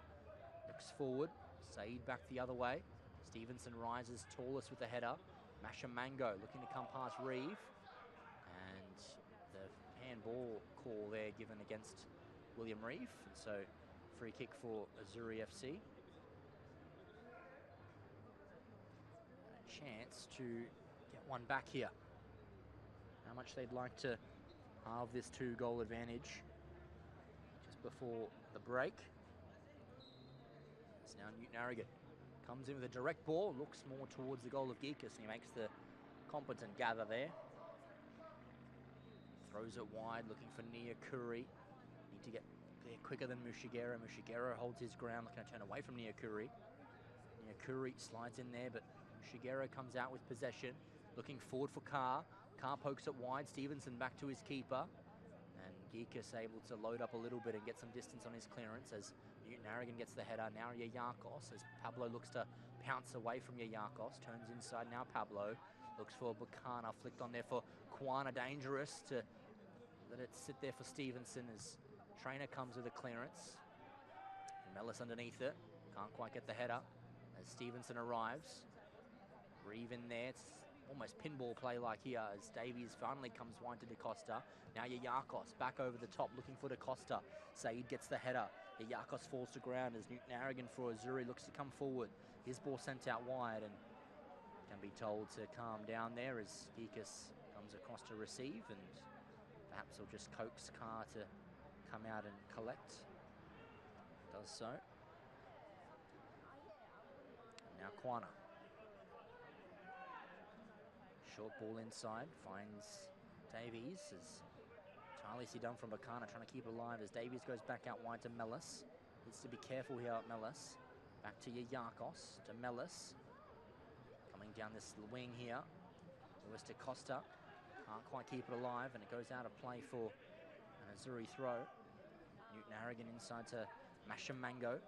looks forward. Saeed back the other way. Stevenson rises tallest with the header. Masha Mango looking to come past Reeve. And the handball call there given against William Reeve. And so free kick for Azuri FC. A chance to get one back here. How much they'd like to halve this 2-goal advantage just before the break. It's now Newton Arrogin. Comes in with a direct ball, looks more towards the goal of Gikas, and he makes the competent gather there. Throws it wide, looking for Niyakuri. Need to get there quicker than Mushigero. Mushigero holds his ground, looking to turn away from Niyakuri. Niyakuri slides in there, but Mushigero comes out with possession, looking forward for Carr. Carr pokes it wide, Stevenson back to his keeper. And Gikas able to load up a little bit and get some distance on his clearance as Newton Arrogin gets the header. Now Yayakos as Pablo looks to pounce away from Yayakos. Turns inside now Pablo. Looks for Bacana. Flicked on there for Quana. Dangerous to let it sit there for Stevenson as Trainer comes with a clearance. Mellis underneath it. Can't quite get the header as Stevenson arrives. Reeve in there. It's almost pinball play like here as Davies finally comes wide to DaCosta. Now Yayakos back over the top looking for DaCosta. Saeed gets the header. Yayakos falls to ground as Newton-Aragon for Azzuri looks to come forward. His ball sent out wide and can be told to calm down there as Geekus comes across to receive, and perhaps he'll just coax Carr to come out and collect. Does so. Now Kwana. Short ball inside, finds Davies as Charlie see done from Bakana trying to keep it alive as Davies goes back out wide to Mellis. Needs to be careful here at Mellis. Back to Yayakos, to Mellis. Coming down this wing here. Lewis DaCosta. Can't quite keep it alive and it goes out of play for an Azzuri throw. Newton-Aragon inside to Mashamango.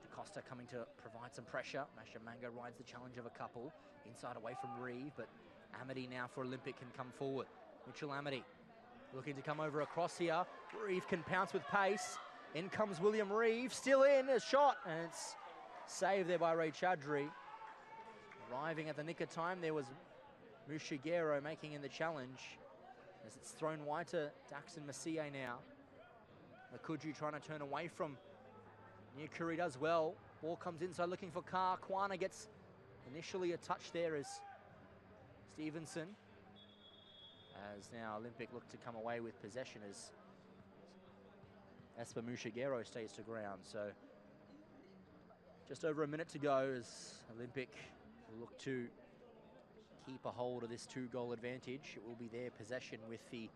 DaCosta coming to provide some pressure. Mashamango rides the challenge of a couple. Inside away from Reeve, but Amity now for Olympic can come forward. Mitchell Amity looking to come over across here. Reeve can pounce with pace. In comes William Reeve, still in, a shot, and it's saved there by Ray Chadri. Arriving at the nick of time, there was Mushigero making in the challenge. As it's thrown wide to Daxon Masie now. Makuju trying to turn away from Nyakuri does well. Ball comes inside looking for Carr. Kwana gets initially a touch there as Stevenson. As now Olympic look to come away with possession as Esper Mushigero stays to ground. So just over a minute to go as Olympic will look to keep a hold of this 2-goal advantage. It will be their possession with the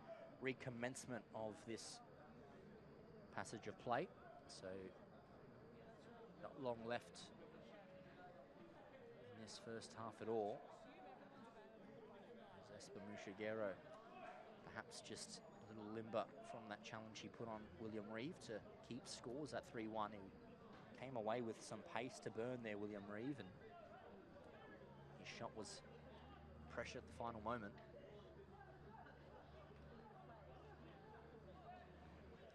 recommencement of this passage of play. So not long left in this first half at all. As Esper Mushigero perhaps just a little limber from that challenge he put on William Reeve to keep scores at 3-1. He came away with some pace to burn there, William Reeve, and his shot was pressure at the final moment.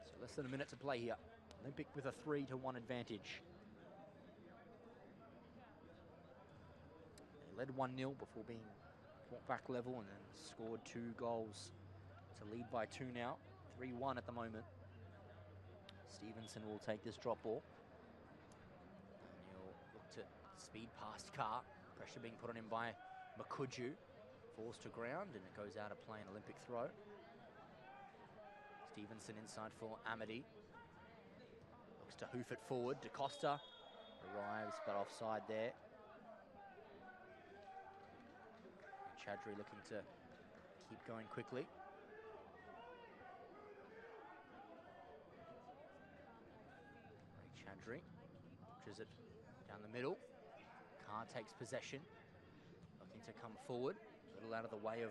So less than a minute to play here. Olympic with a 3-1 advantage. They led 1-0 before being brought back level and then scored 2 goals to lead by 2 now. 3-1 at the moment. Stevenson will take this drop ball. And he'll look to speed past Carr. Pressure being put on him by Makuju. Falls to ground and it goes out of play, an Olympic throw. Stevenson inside for Amity. Looks to hoof it forward. DaCosta arrives but offside there. And Chadri looking to keep going quickly. Chadri pushes it down the middle. Carr takes possession. Looking to come forward. A little out of the way of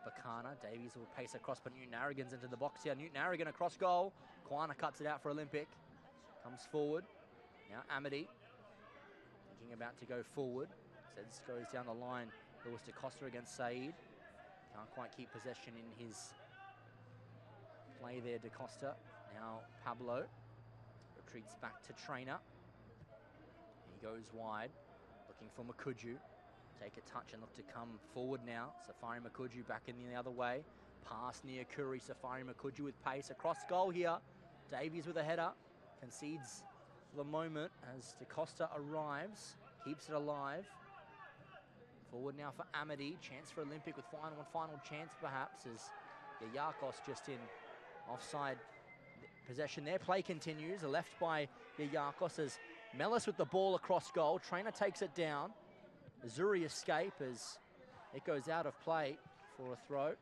Bakana. Davies will pace across, but Newton-Aragon's into the box here. Newton-Aragon across goal. Kwana cuts it out for Olympic. Comes forward. Now Amity. Thinking about to go forward. Seds goes down the line. Lewis DaCosta against Saeed. Can't quite keep possession in his play there, DaCosta. Now Pablo. Retreats back to Trainer. He goes wide. Looking for Makuju. Take a touch and look to come forward now. Safari Makuju back in the other way. Pass near Kuri. Safari Makuju with pace. Across goal here. Davies with a header. Concedes for the moment as DaCosta arrives. Keeps it alive. Forward now for Amity. Chance for Olympic with one final chance perhaps as Yayakos just in offside possession there. Play continues. Left by Yayakos as Mellis with the ball across goal. Trainer takes it down. Azuri escape as it goes out of play for a throw.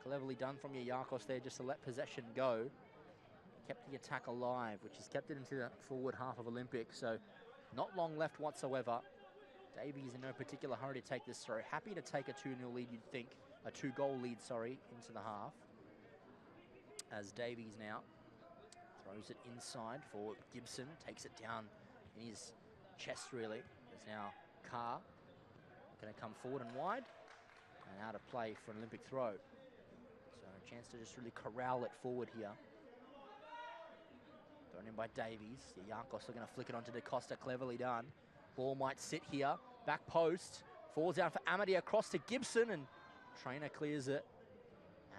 Cleverly done from Yayakos there just to let possession go. Kept the attack alive, which has kept it into the forward half of Olympic. So not long left whatsoever. Davies in no particular hurry to take this throw. Happy to take a 2-0 lead, you'd think. A 2-goal lead, sorry, into the half. As Davies now throws it inside for Gibson. Takes it down in his chest, really. There's now Carr going to come forward and wide. And out of play for an Olympic throw. So a chance to just really corral it forward here. Thrown in by Davies. Yayakos are going to flick it onto DaCosta. Cleverly done. Ball might sit here. Back post, falls down for Amity across to Gibson, and trainer clears it.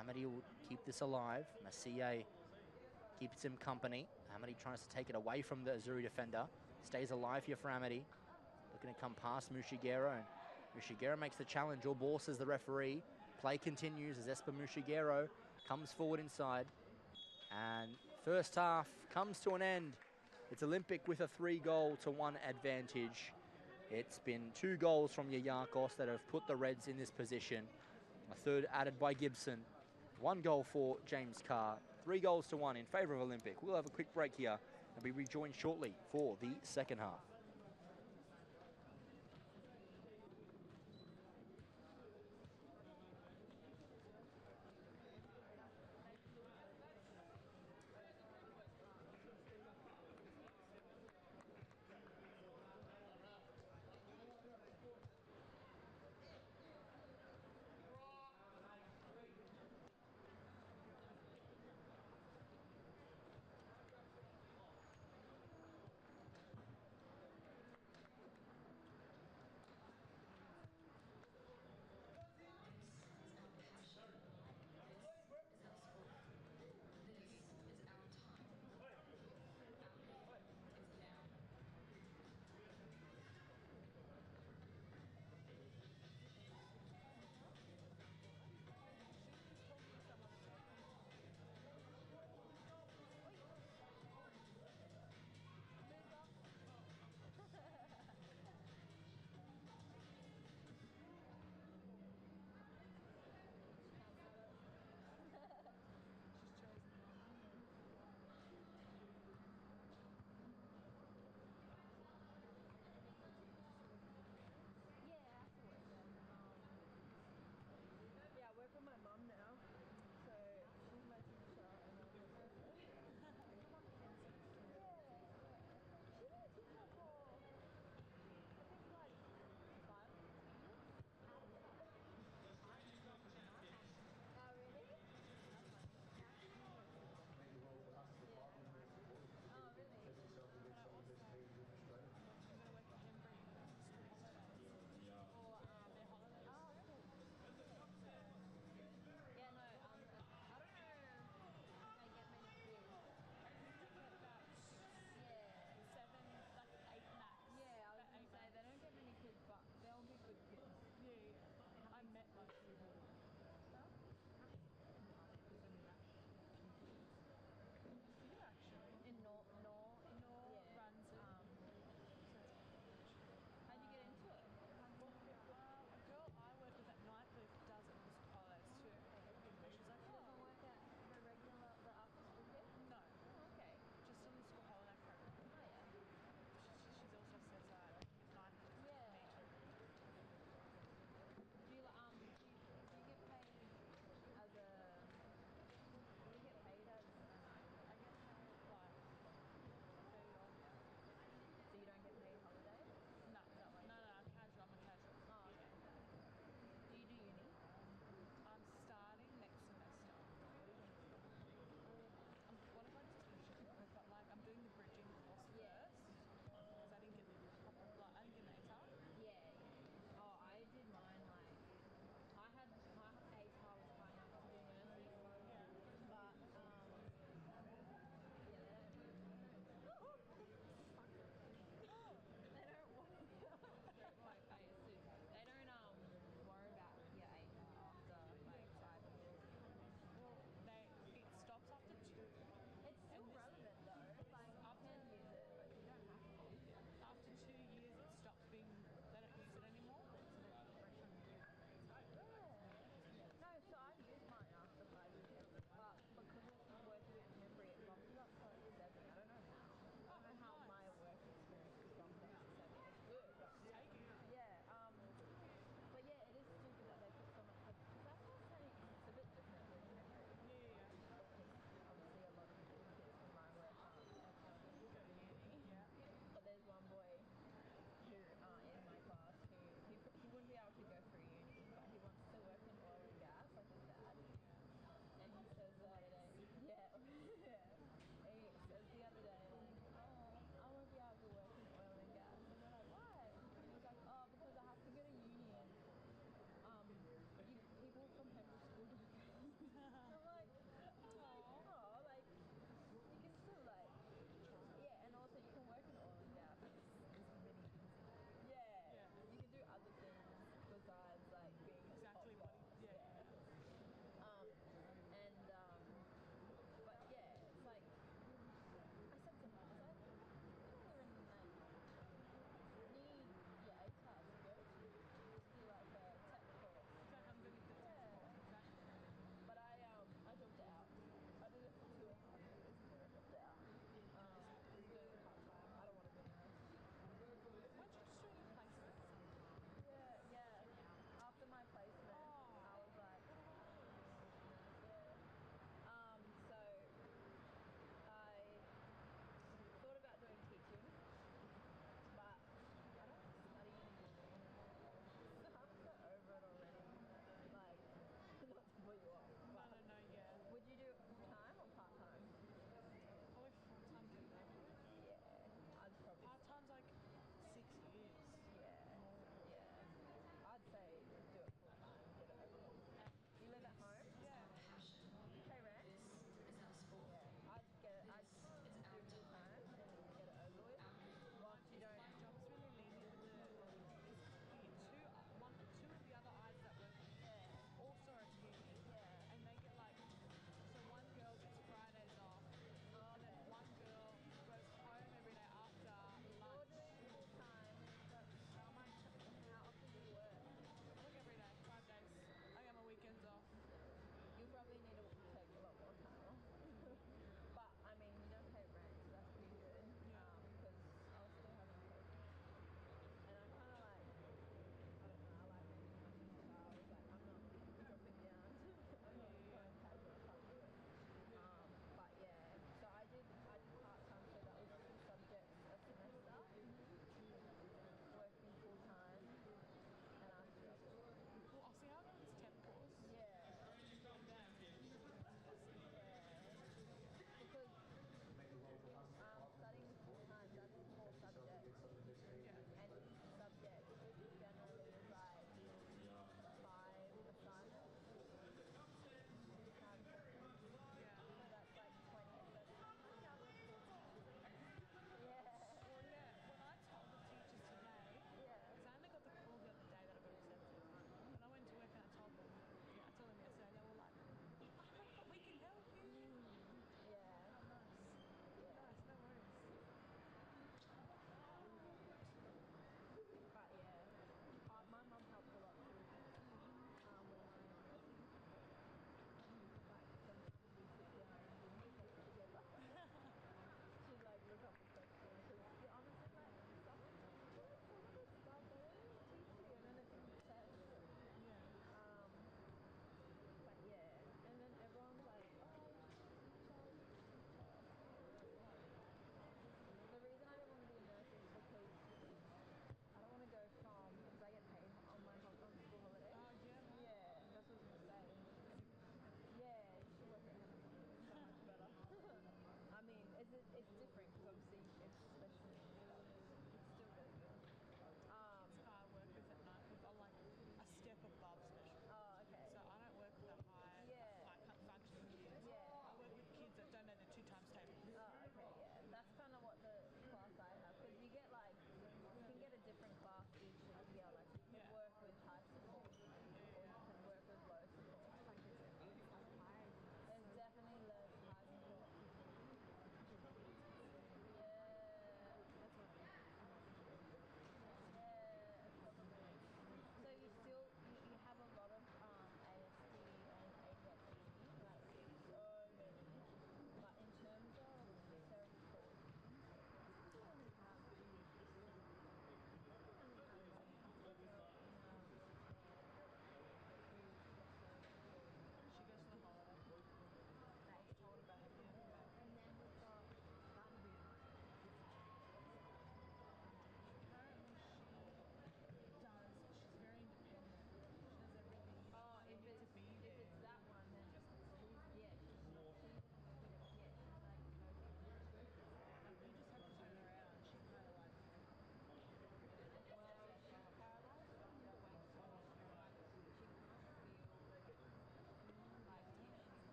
Amity will keep this alive. Massier keeps him company. Amity tries to take it away from the Azzuri defender. Stays alive here for Amity. Looking to come past Mushigero, and Mushigero makes the challenge. All ball, says the referee. Play continues as Esper Mushigero comes forward inside. And first half comes to an end. It's Olympic with a 3-goal-to-1 advantage. It's been 2 goals from Yayakos that have put the Reds in this position. A third added by Gibson. 1 goal for James Carr. 3-goals-to-1 in favour of Olympic. We'll have a quick break here and be rejoined shortly for the second half.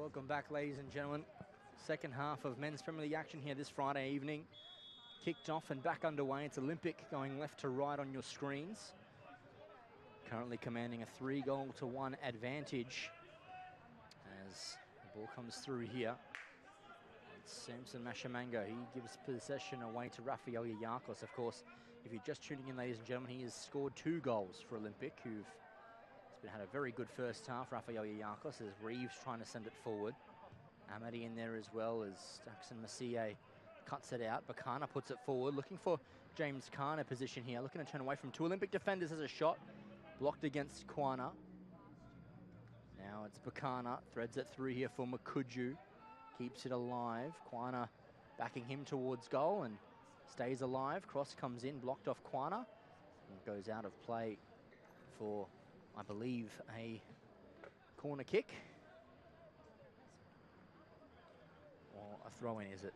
Welcome back, ladies and gentlemen. Second half of men's Premier League action here this Friday evening. Kicked off and back underway. It's Olympic going left to right on your screens. Currently commanding a 3-goal-to-1 advantage as the ball comes through here. It's Samson Mashamango. He gives possession away to Rafael Yayakos. Of course, if you're just tuning in, ladies and gentlemen, he has scored 2 goals for Olympic, had a very good first half. Rafael Yayakos as Reeves trying to send it forward. Amity in there as well as Jackson Massier cuts it out. Bakana puts it forward, looking for James Khan in position here, looking to turn away from 2 Olympic defenders as a shot. Blocked against Kwana. Now it's Bakana, threads it through here for Makuju. Keeps it alive. Kwana backing him towards goal and stays alive. Cross comes in, blocked off Kwana. And goes out of play for, I believe, a corner kick. Or a throw-in, is it?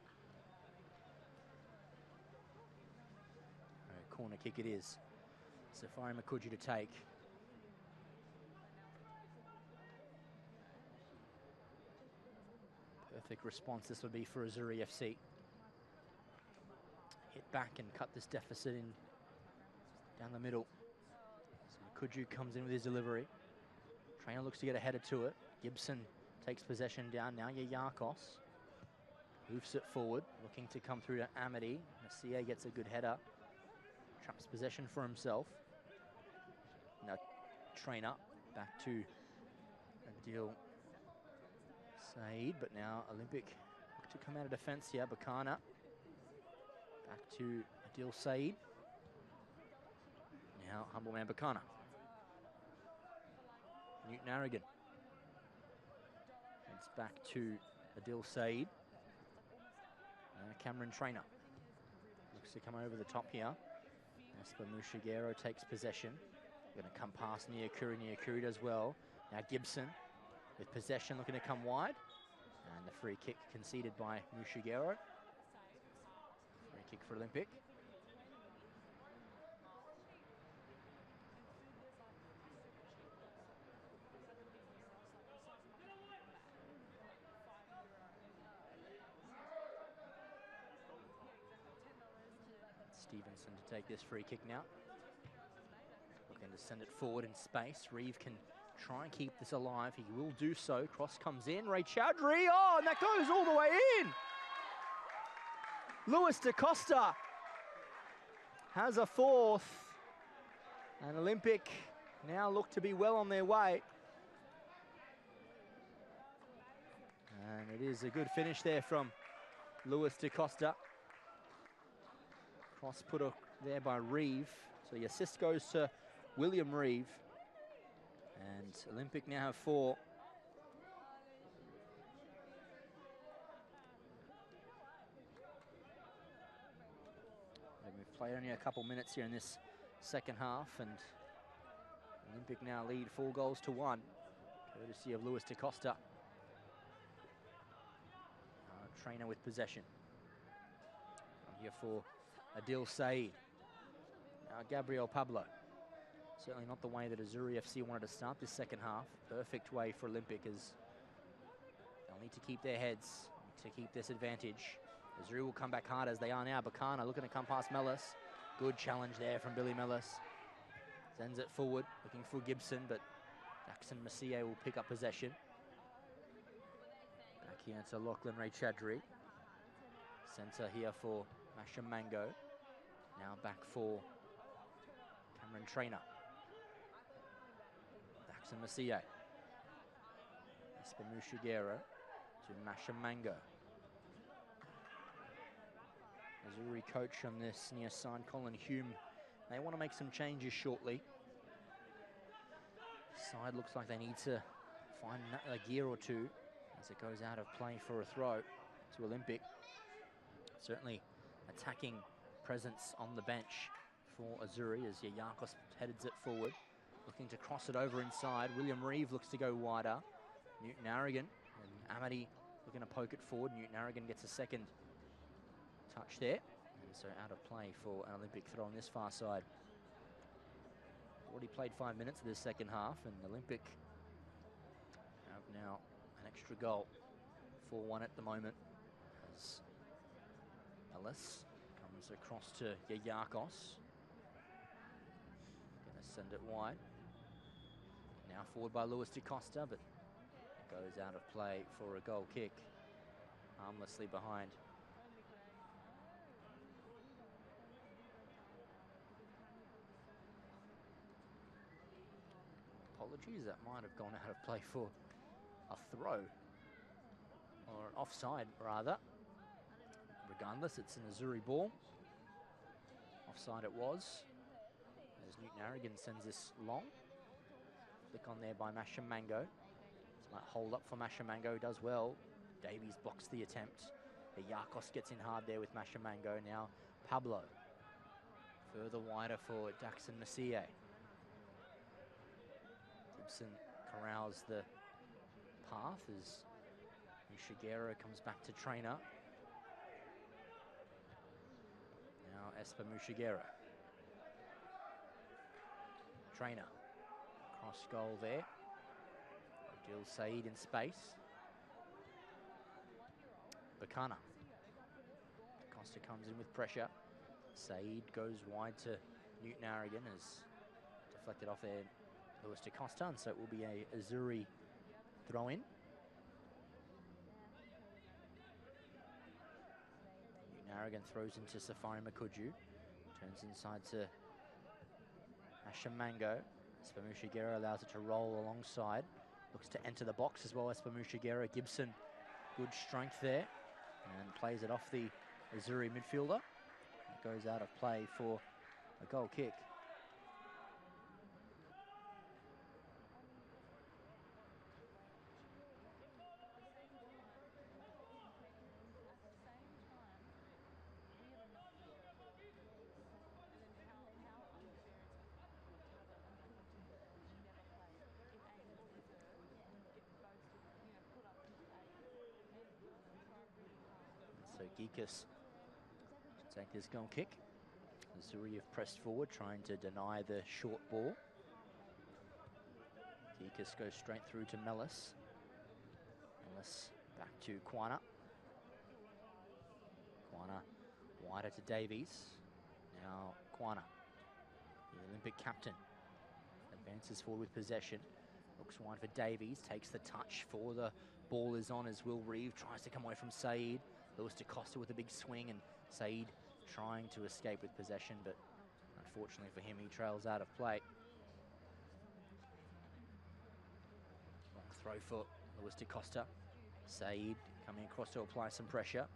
A corner kick it is. Safari Makuju to take. Perfect response this would be for Azzuri FC. Hit back and cut this deficit in down the middle. So Makuju comes in with his delivery. Trainer looks to get a header to it. Gibson takes possession down. Now Yayakos moves it forward, looking to come through to Amity. Massier gets a good header. Traps possession for himself. Now Trainer back to Adil Said, but now Olympic look to come out of defence here. Bakana back to Adil Said. Now humble man Bakana. Newton Aragon. It's back to Adil Said. Cameron Trainer looks to come over the top here. Esper Mushigero takes possession. Going to come past Nyakuri. Nyakuri does well. Now Gibson with possession looking to come wide. And the free kick conceded by Mushigero. Free kick for Olympic. Stevenson to take this free kick now. Looking to send it forward in space. Reeve can try and keep this alive. He will do so. Cross comes in. Ray Chowdhury. Oh, and that goes all the way in. Luis Da Costa has a 4th. And Olympic now look to be well on their way. And it is a good finish there from Luis Da Costa. Cross put there by Reeve. So the assist goes to William Reeve. And Olympic now have 4. And we've played only a couple minutes here in this second half, and Olympic now lead 4-1, courtesy of Luis Da Costa. Trainer with possession. I'm here for Adil Said. Now Gabriel Pablo. Certainly not the way that Azzuri FC wanted to start this second half. Perfect way for Olympic as they'll need to keep their heads, to keep this advantage. Azuri will come back hard as they are now. Bakana looking to come past Mellis. Good challenge there from Billy Mellis. Sends it forward, looking for Gibson, but Jackson Massier will pick up possession. Back here to Lachlan Ray Chowdhury. Centre here for Masha Mango. Now back for Cameron Trainer. Jackson Massier. Esper Mushigero to Masha Mango. Azuri coach on this near side, Colin Hume. They want to make some changes shortly. Side looks like they need to find a gear or two as it goes out of play for a throw to Olympic. Certainly attacking presence on the bench for Azuri as Yayakos heads it forward. Looking to cross it over inside. William Reeve looks to go wider. Newton Aragon and Amity looking to poke it forward. Newton Aragon gets a second touch there. And so out of play for an Olympic throw on this far side. Already played 5 minutes of this second half, and Olympic have now an extra goal. 4-1 at the moment. As Ellis comes across to Yayakos. Gonna send it wide. Now forward by Luis DaCosta, but it goes out of play for a goal kick. Harmlessly behind. Apologies, that might have gone out of play for a throw. Or an offside, rather. Regardless, it's an Azzuri ball. Offside it was. As Newton Aragon sends this long. Flick on there by Mashamango. It's like hold up for Mashamango, does well. Davies blocks the attempt. Yakos gets in hard there with Mashamango. Now Pablo. Further wider for Daxon Messier. Gibson corrals the path as Mushigero comes back to trainer. Now Esper Mushigero. Trainer. Cross goal there. Odil Said in space. Bakana. Costa comes in with pressure. Said goes wide to Newton Aragon as deflected off there Luis DaCosta, and so it will be a Azzuri throw-in. Newton Aragon throws into Safari Makuju. Turns inside to Mashamango. Espamushigero allows it to roll alongside. Looks to enter the box as well. Espamushigero. Gibson, good strength there. And plays it off the Azzuri midfielder. It goes out of play for a goal kick. So Geekus should take this goal kick. Azuri have pressed forward, trying to deny the short ball. Geekus goes straight through to Mellis. Mellis back to Kwana. Kwana wider to Davies. Now Kwana, the Olympic captain, advances forward with possession. Looks wide for Davies, takes the touch for the ball is on as Will Reeve tries to come away from Said. Luis DaCosta with a big swing, and Said trying to escape with possession, but unfortunately for him, he trails out of play. Long throw for Luis DaCosta. Said coming across to apply some pressure.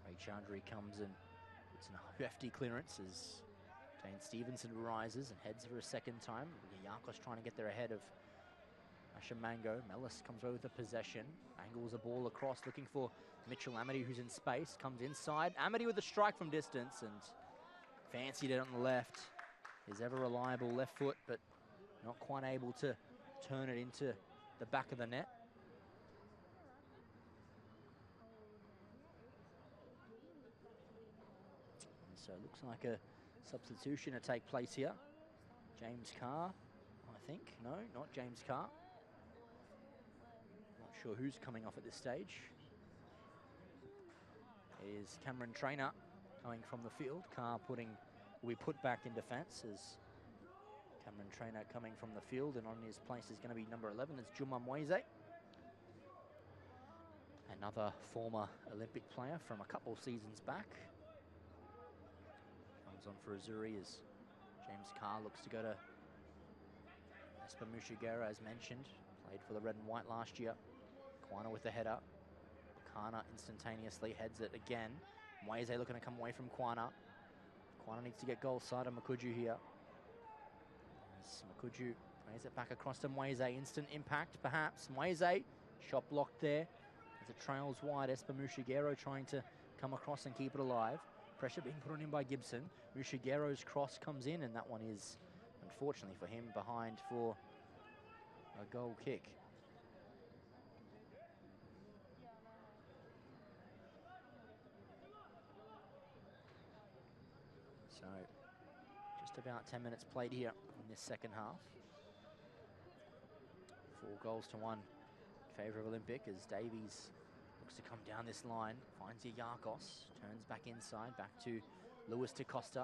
Ray Chandri comes and puts in a hefty clearance as Dane Stevenson rises and heads for a second time. Yakos trying to get there ahead of Mashamango. Mellis comes away with the possession. Angles a ball across, looking for Mitchell Amity, who's in space. Comes inside. Amity with a strike from distance and fancied it on the left. His ever reliable left foot, but not quite able to turn it into the back of the net. And so it looks like a substitution to take place here. James Carr, I think. No, not James Carr. Not sure who's coming off at this stage. Is Cameron Trainer coming from the field. Carr will be put back in defence as Cameron Trainer coming from the field, and on his place is going to be number 11. It's Juma Mweze, another former Olympic player from a couple seasons back. Comes on for Azuri as James Carr looks to go to Esper Mushigera, as mentioned. Played for the red and white last year. Kwana with the header. Kwana instantaneously heads it again. Mweze looking to come away from Kwana. Kwana needs to get goal side of Makuju here. As Makuju plays it back across to Mweze. Instant impact, perhaps. Mweze, shot blocked there. As it trails wide, Esper Mushigero trying to come across and keep it alive. Pressure being put on him by Gibson. Mushigero's cross comes in, and that one is, unfortunately for him, behind for a goal kick. So, just about 10 minutes played here in this second half. 4-1 in favour of Olympic as Davies looks Looks to come down this line, finds Yayakos, turns back inside, back to Luis da Costa.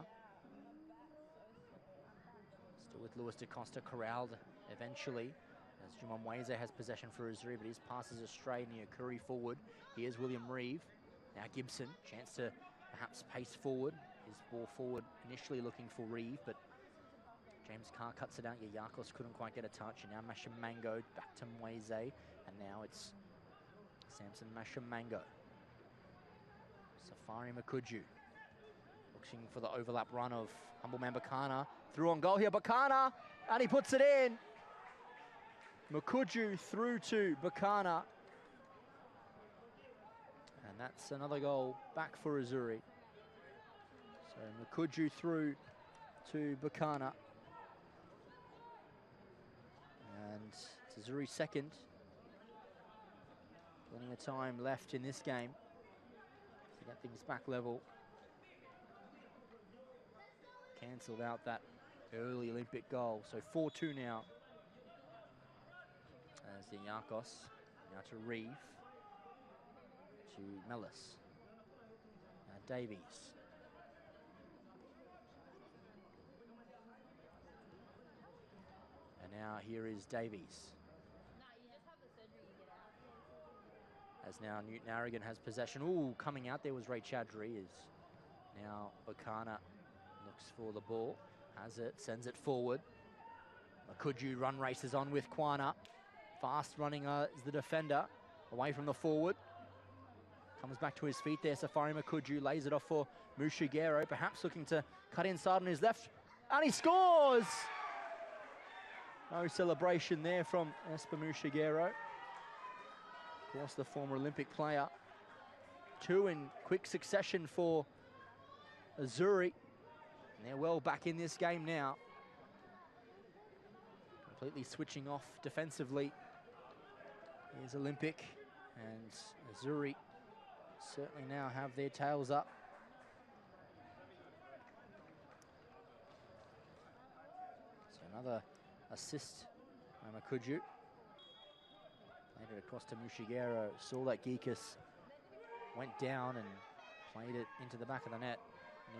Still with Luis da Costa, corralled eventually, as Jumamweze has possession for Azzuri, but his pass is astray near Curry forward. Here's William Reeve. Now Gibson, chance to perhaps pace forward. His ball forward initially looking for Reeve, but James Carr cuts it out. Yayakos couldn't quite get a touch, and now Mashamango back to Mweze, and now it's Samson Mashamango. Safari Makuju looking for the overlap run of Humbleman Bakana. Through on goal here, Bakana, and he puts it in. Makuju through to Bakana. And that's another goal back for Azzuri. So Makuju through to Bakana. And it's Azzuri's second. Plenty of time left in this game to get things back level. Cancelled out that early Olympic goal. So 4-2 now. As the Yayakos, now to Reeve, to Mellis, now Davies. And now here is Davies. As now Newton Aragon has possession. Ooh, coming out there was Ray Chowdhury. Is now Bakana looks for the ball, has it, sends it forward. Makuju run races on with Kwana. Fast running is the defender, away from the forward. Comes back to his feet there, Safari Makuju lays it off for Mushigero, perhaps looking to cut inside on his left, and he scores! No celebration there from Esper Mushigero. Of course, the former Olympic player. 2 in quick succession for Azzuri. And they're well back in this game now. Completely switching off defensively. Here's Olympic, and Azzuri certainly now have their tails up. So another assist by Makuju. Played it across to Mushigero. Saw that Geekus went down and played it into the back of the net.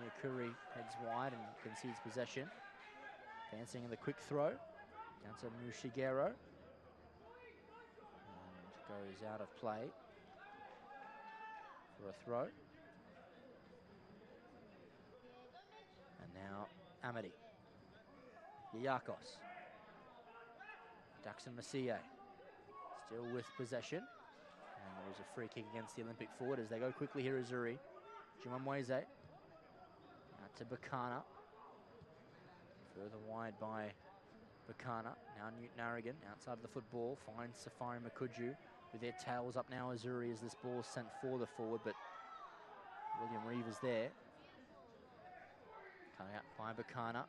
Near Curry heads wide and concedes possession. Advancing in the quick throw. Down to Mushigero. And goes out of play for a throw. And now Amity. Yayakos. Daxon Masie still with possession. And there's a free kick against the Olympic forward as they go quickly here, Azzuri. Jumamweze. Out to Bakana. Further wide by Bakana. Now Newton Aragon outside of the football. Finds Safari Makuju with their tails up now, Azzuri, as this ball is sent for the forward, but William Reeve is there. Coming out by Bakana.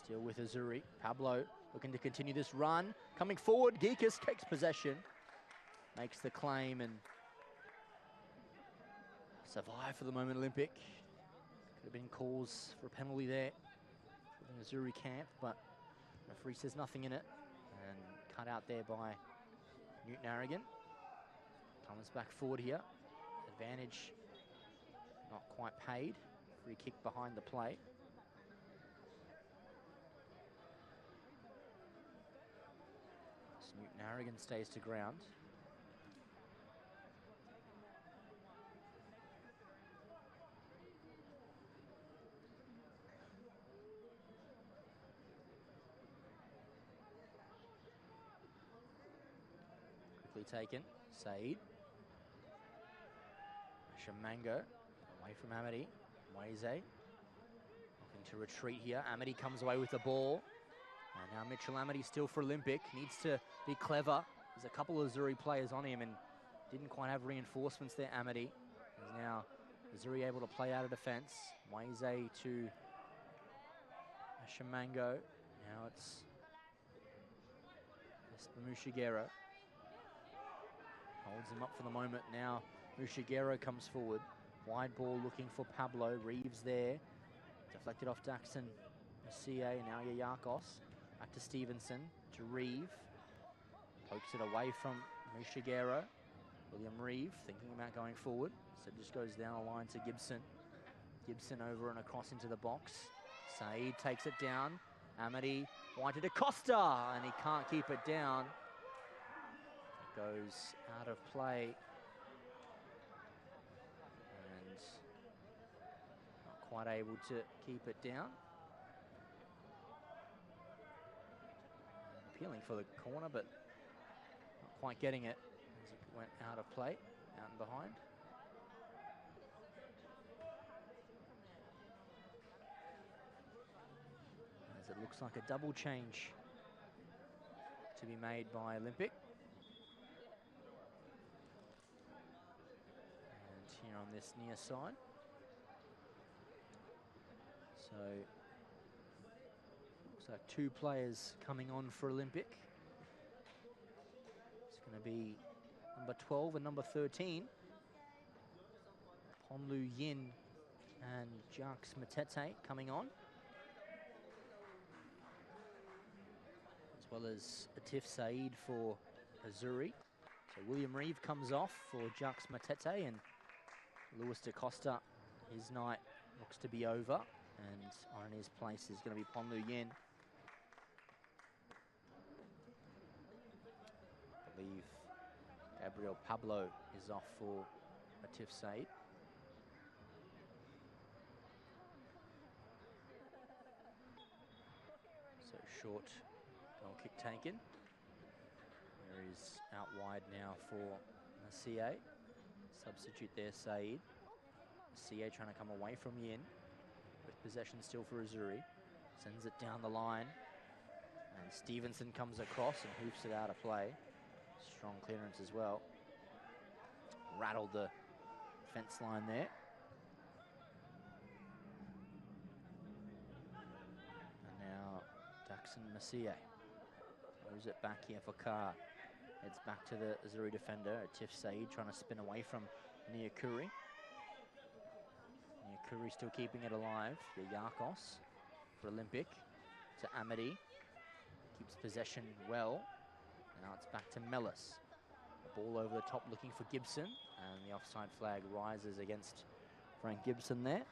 Still with Azzuri. Pablo looking to continue this run. Coming forward, Geekus takes possession. Makes the claim and survive for the moment, Olympic. Could have been calls for a penalty there for the Azzuri camp, but referee says nothing in it. And cut out there by Newton Aragon. Comes back forward here. Advantage not quite paid. Free kick behind the play. So Newton Aragon stays to ground. Taken. Said. Shamango away from Amity. Mweze looking to retreat here. Amity comes away with the ball. And now Mitchell Amity still for Olympic. Needs to be clever. There's a couple of Azzuri players on him and didn't quite have reinforcements there, Amity. Is now Azzuri able to play out of defense. Mweze to Shamango. Now it's Mushigero. Holds him up for the moment. Now Mushigero comes forward. Wide ball looking for Pablo. Reeves there. Deflected off Daxon Masie. Now Yayakos. Back to Stevenson. To Reeve. Pokes it away from Mushigero. William Reeve thinking about going forward. So just goes down the line to Gibson. Gibson over and across into the box. Saeed takes it down. Amity wanted to Costa, and he can't keep it down. It goes out of play. And not quite able to keep it down. Appealing for the corner, but not quite getting it as it went out of play, out and behind. As it looks like a double change to be made by Olympic. And here on this near side. So looks like 2 players coming on for Olympic. It's going to be number 12 and number 13. Ponlu Yin and Jacques Matete coming on. As well as Atif Saeed for Azzuri. So William Reeve comes off for Jacques Matete, and Luis da Costa, his night looks to be over. And on his place is going to be Ponlu Yin. I believe Gabriel Pablo is off for Atif Saeed. So short goal kick taken. There is out wide now for Messier. Substitute there, Saeed. Messier trying to come away from Yin. With possession still for Azzuri. Sends it down the line. And Stevenson comes across and hoofs it out of play. Strong clearance as well. Rattled the fence line there. And now Daxon Messier throws it back here for Carr. Heads back to the Azzuri defender. Atif Saeed trying to spin away from Niakuri. Niakuri still keeping it alive. Yakos for Olympic to Amity. Keeps possession well. Now it's back to Mellis. The ball over the top looking for Gibson. And the offside flag rises against Frank Gibson there.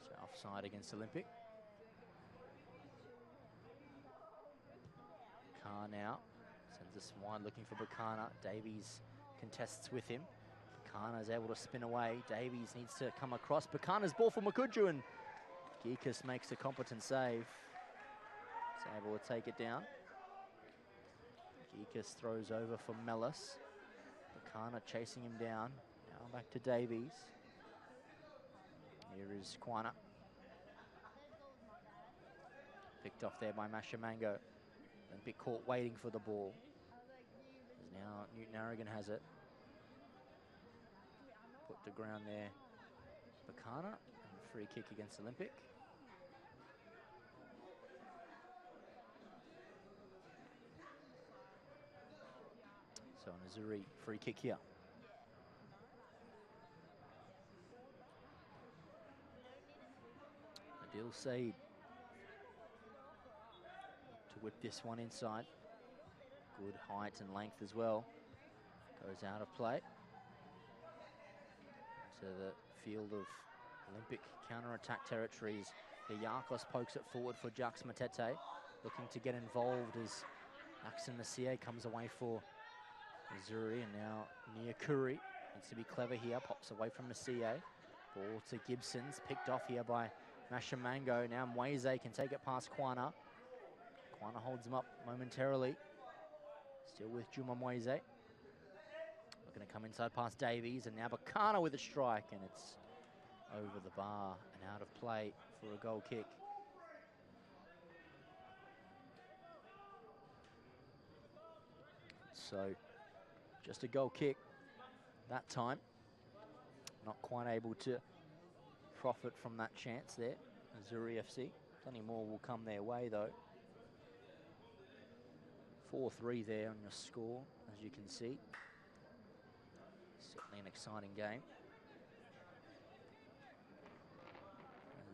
So offside against Olympic. Carr now sends this wide looking for Bacana. Davies contests with him. Bacana is able to spin away. Davies needs to come across. Bacana's ball for Makuju, and Geekus makes a competent save. He's able to take it down. Geekus throws over for Mellis. Bacana chasing him down. Now back to Davies. Here is Quana. Picked off there by Mashamango. Olympic caught waiting for the ball. Now Newton Aragon has it. Put to ground there. Bacana, and free kick against Olympic. So an Azuri free kick here. Adil Saeed to whip this one inside. Good height and length as well. Goes out of play. To the field of Olympic counter-attack territories. The Yakos pokes it forward for Jacques Matete. Looking to get involved as Axon Messier comes away for Azuri, and now Niakuri needs to be clever here. Pops away from Messier. Ball to Gibson's, picked off here by Mashamango. Now Mweze can take it past Quana. Quana holds him up momentarily. Still with Juma Mweze. Going to come inside past Davies, and now Bacana with a strike, and it's over the bar and out of play for a goal kick. So just a goal kick that time. Not quite able to profit from that chance there. Azuri FC. Plenty more will come their way though. 4-3 there on your score, as you can see. Certainly an exciting game.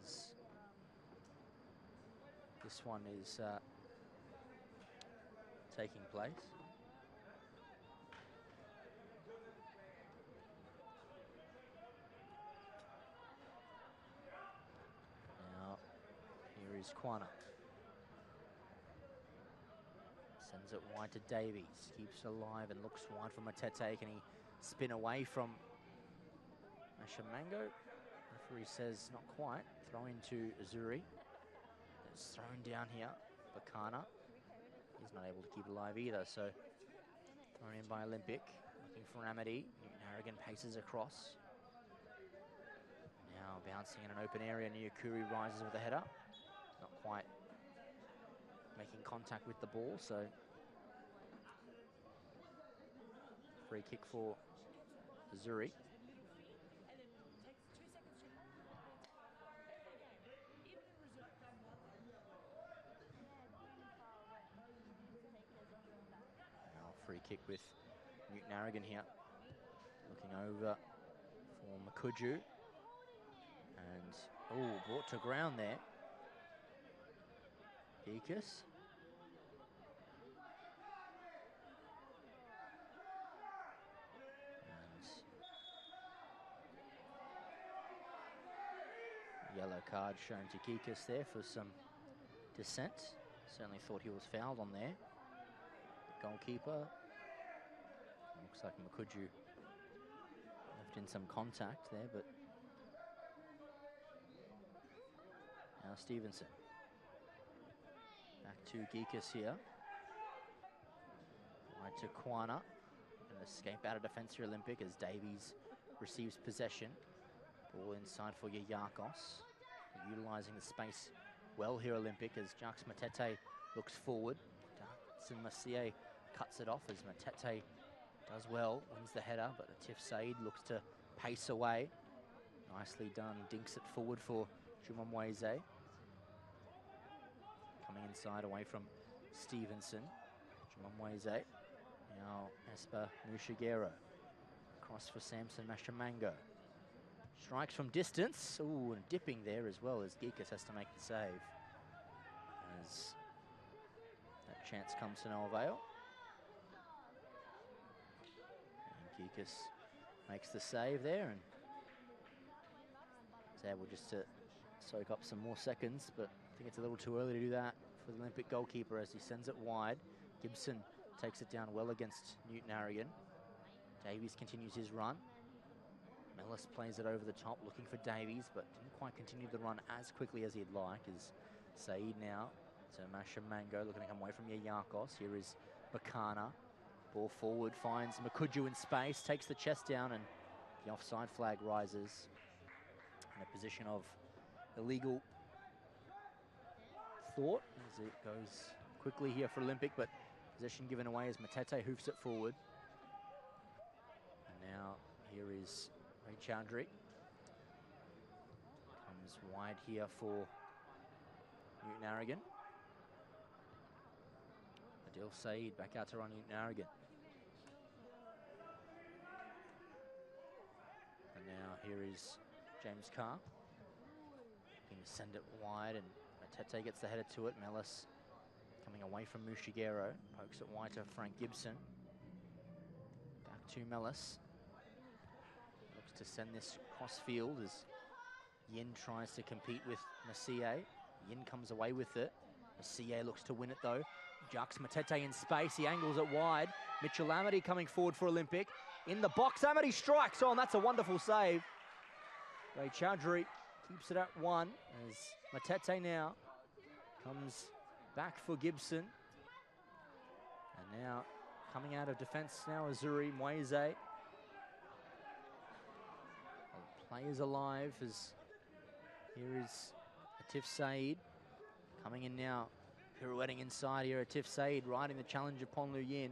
As this one is taking place. is Kwana. Sends it wide to Davies. Keeps it alive and looks wide for Matete. Can he spin away from Mashamango? Referee says not quite. Throw into Azuri. It's thrown down here. Bakana. He's not able to keep it alive either, so thrown in by Olympic. Looking for Amity. Newton paces across. Now bouncing in an open area. Nyakuri rises with a header. Not quite making contact with the ball, so free kick for Azuri. Now free kick with Newton here. Looking over for Makuju. And, oh, brought to ground there. Geekus. And yellow card shown to Geekus there for some dissent. Certainly thought he was fouled on there. The goalkeeper. Looks like Makuju left in some contact there, but now Stevenson. Back to Geekus here. Right to Kwana. Going to escape out of defence here, Olympic, as Davies receives possession. Ball inside for Yayakos. Utilising the space well here, Olympic, as Jacques Matete looks forward. Dawson Massier cuts it off as Matete does well, wins the header, but Atif Said looks to pace away. Nicely done, dinks it forward for Jumamweze. Coming inside away from Stevenson. Jumamweze. Now Esper Mushigero. Cross for Samson Mashamango. Strikes from distance. Ooh, and dipping there as well as Geekus has to make the save. As that chance comes to no avail. And Geekus makes the save there and is able just to soak up some more seconds, but I think it's a little too early to do that for the Olympic goalkeeper as he sends it wide. Gibson takes it down well against Newton. Davies continues his run. Mellis plays it over the top, looking for Davies, but didn't quite continue the run as quickly as he'd like. Is Said now to Mashamango, looking to come away from Yayakos. Here is Bakana. Ball forward, finds Makuju in space, takes the chest down, and the offside flag rises. In a position of illegal thought as it goes quickly here for Olympic, but possession given away as Matete hoofs it forward. And now here is Ray Chowdhury. Comes wide here for Newton. Adil Said back out to run Newton. And now here is James Carr. Looking to send it wide, and Matete gets the header to it. Mellis coming away from Mushigero. Pokes it wide to Frank Gibson. Back to Mellis. Looks to send this cross field as Yin tries to compete with Massier. Yin comes away with it. Massier looks to win it though. Jacques Matete in space. He angles it wide. Mitchell Amity coming forward for Olympic. In the box, Amity strikes on. That's a wonderful save. Ray Chowdhury keeps it at 1 as Matete now comes back for Gibson. And now coming out of defence now, Azuri, Mweze. Players alive as here is Atif Said. Coming in now, pirouetting inside here, Atif Said riding the challenge of Ponlu Yin.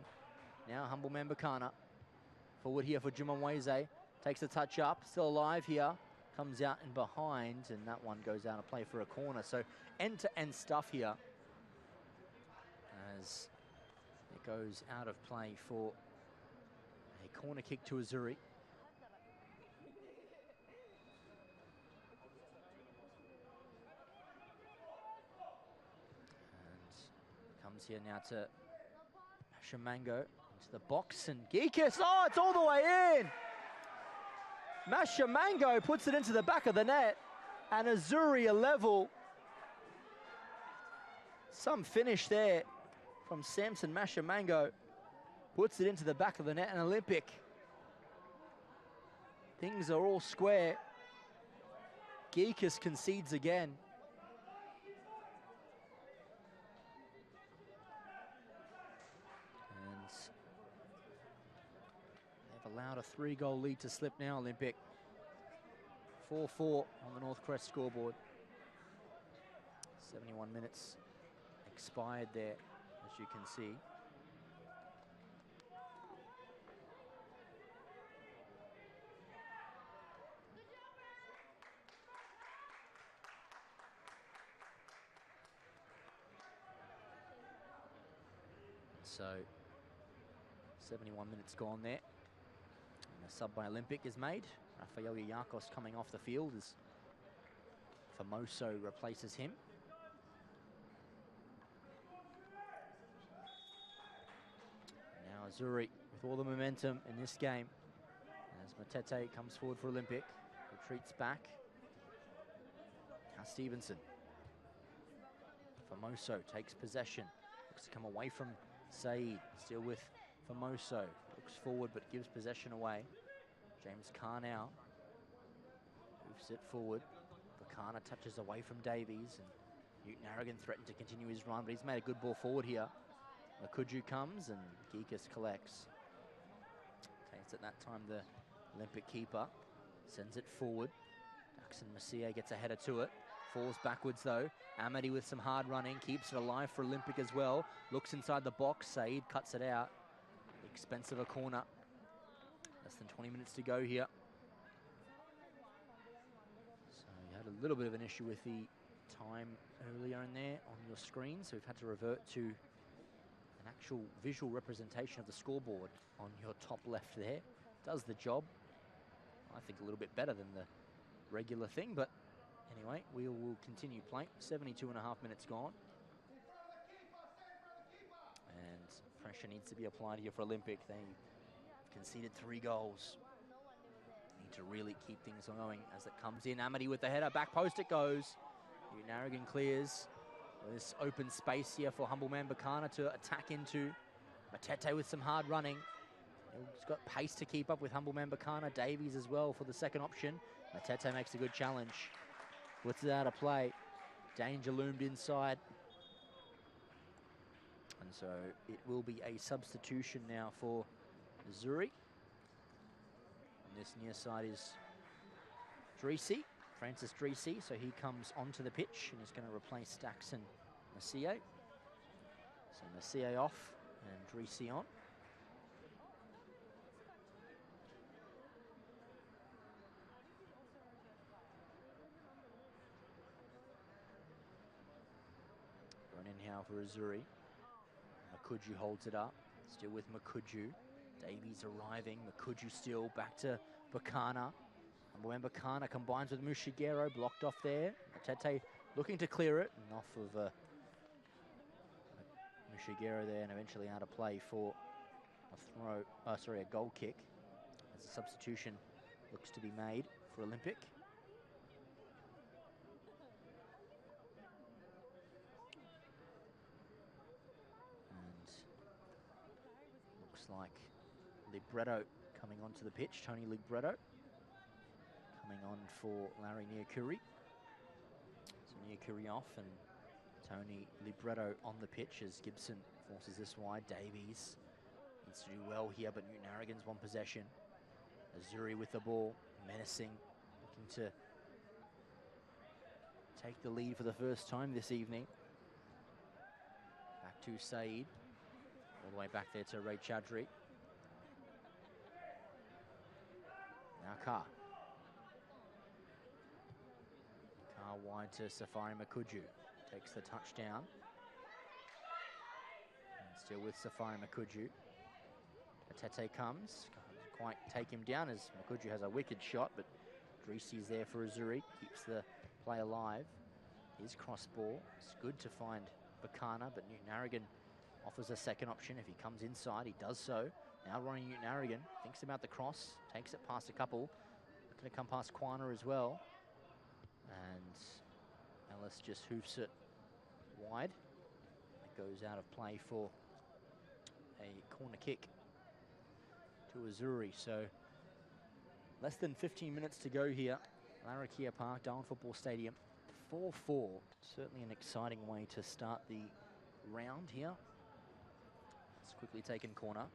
Now Humble Bakana. Forward here for Jumamweze. Takes a touch up, still alive here. Comes out and behind, and that one goes out of play for a corner. So end-to-end stuff here as it goes out of play for a corner kick to Azuri. And comes here now to Shamango into the box, and Geekus, oh, it's all the way in! Mashamango puts it into the back of the net, and Azzuri a level. Some finish there from Samson Mashamango. Puts it into the back of the net, and Olympic. Things are all square. Geekus concedes again. And they've allowed a 3-goal lead to slip now, Olympic. 4-4 on the North Crest scoreboard. 71 minutes expired there, as you can see. So 71 minutes gone there. And a sub by Olympic is made. Rafael Yakos coming off the field as Famoso replaces him. Now Azuri with all the momentum in this game as Matete comes forward for Olympic. Retreats back. Now Stevenson. Famoso takes possession. Looks to come away from Saeed. Still with Famoso. Looks forward but gives possession away. James Carr now moves it forward. Bakana touches away from Davies, and Newton Aragon threatened to continue his run, but he's made a good ball forward here. Makuju comes and Geekus collects. Takes at that time the Olympic keeper. Sends it forward. Daxon Masia gets a header to it. Falls backwards though. Amity with some hard running. Keeps it alive for Olympic as well. Looks inside the box. Saeed cuts it out. Expense of a corner. Less than 20 minutes to go here. So you had a little bit of an issue with the time earlier in there on your screen. So we've had to revert to an actual visual representation of the scoreboard on your top left there. Does the job. I think a little bit better than the regular thing, but anyway, we will continue playing. 72.5 minutes gone. And pressure needs to be applied here for Olympic. They conceded 3 goals. Need to really keep things going as it comes in. Amity with the header. Back post it goes. Newton Aragon clears. This open space here for Humbleman Bakana to attack into. Matete with some hard running. He's got pace to keep up with Humbleman Bakana. Davies as well for the second option. Matete makes a good challenge. Puts it out of play. Danger loomed inside. And so it will be a substitution now for Azuri. And this near side is Dreesy, Francis Dreesy. So he comes onto the pitch and is going to replace Daxon Masia. So Masia off and Dreesy on. In now for Azuri. Makuju holds it up. Still with Makuju. Davies arriving. Makuju still back to Bakana. And when Bakana combines with Mushigero, blocked off there. Matete looking to clear it. And off of Mushigero there, and eventually out of play for a goal kick. As a substitution looks to be made for Olympic. Like Libretto coming onto the pitch. Tony Libretto coming on for Larry Niakuri. So Niakuri off and Tony Libretto on the pitch as Gibson forces this wide. Davies needs to do well here, but Newton Aragon's won possession. Azzuri with the ball, menacing, looking to take the lead for the first time this evening. Back to Saeed. All the way back there to Ray Chaudhry. Now Carr. Carr wide to Safari Makuju. Takes the touchdown. And still with Safari Makuju. Matete comes. Can't quite take him down as Makuju has a wicked shot, but Dreesy's there for Azuri. Keeps the play alive. His cross ball. It's good to find Bakana, but Newton Aragon offers a second option. If he comes inside, he does so. Now Ronnie Newton Aragon thinks about the cross, takes it past a couple. Going to come past Quana as well. And Ellis just hoofs it wide. goes out of play for a corner kick to Azzuri. So less than 15 minutes to go here. Larrakia Park, Darwin Football Stadium. 4-4. Certainly an exciting way to start the round here. It's quickly taken corner.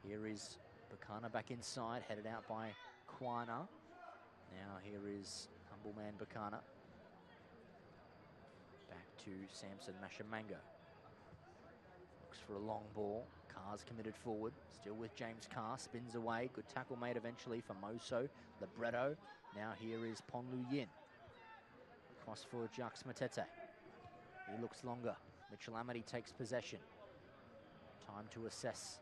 Here is Bakana back inside, headed out by Kwana. Now here is Humble Man Bakana. Back to Samson Mashamango. Looks for a long ball. Carr's committed forward. Still with James Carr. Spins away. Good tackle made eventually for Moso. Libretto. Now here is Ponlu Yin. Cross for Jacques Matete. He looks longer. Mitchell Amity takes possession. Time to assess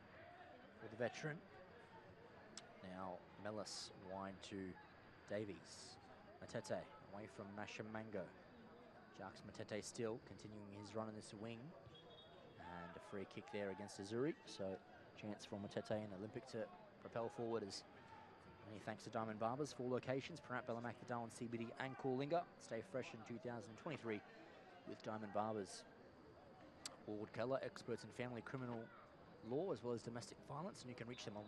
for the veteran. Now Mellis wide to Davies. Matete away from Mashamango. Jacques Matete still continuing his run in this wing. And a free kick there against Azzuri. So chance for Matete and Olympic to propel forward as many thanks to Diamond Barbers. 4 locations, Parat, Bellarmac, the Darwin CBD and Coolingga. Stay fresh in 2023 with Diamond Barbers. Ward Keller, experts in family criminal law as well as domestic violence, and you can reach them on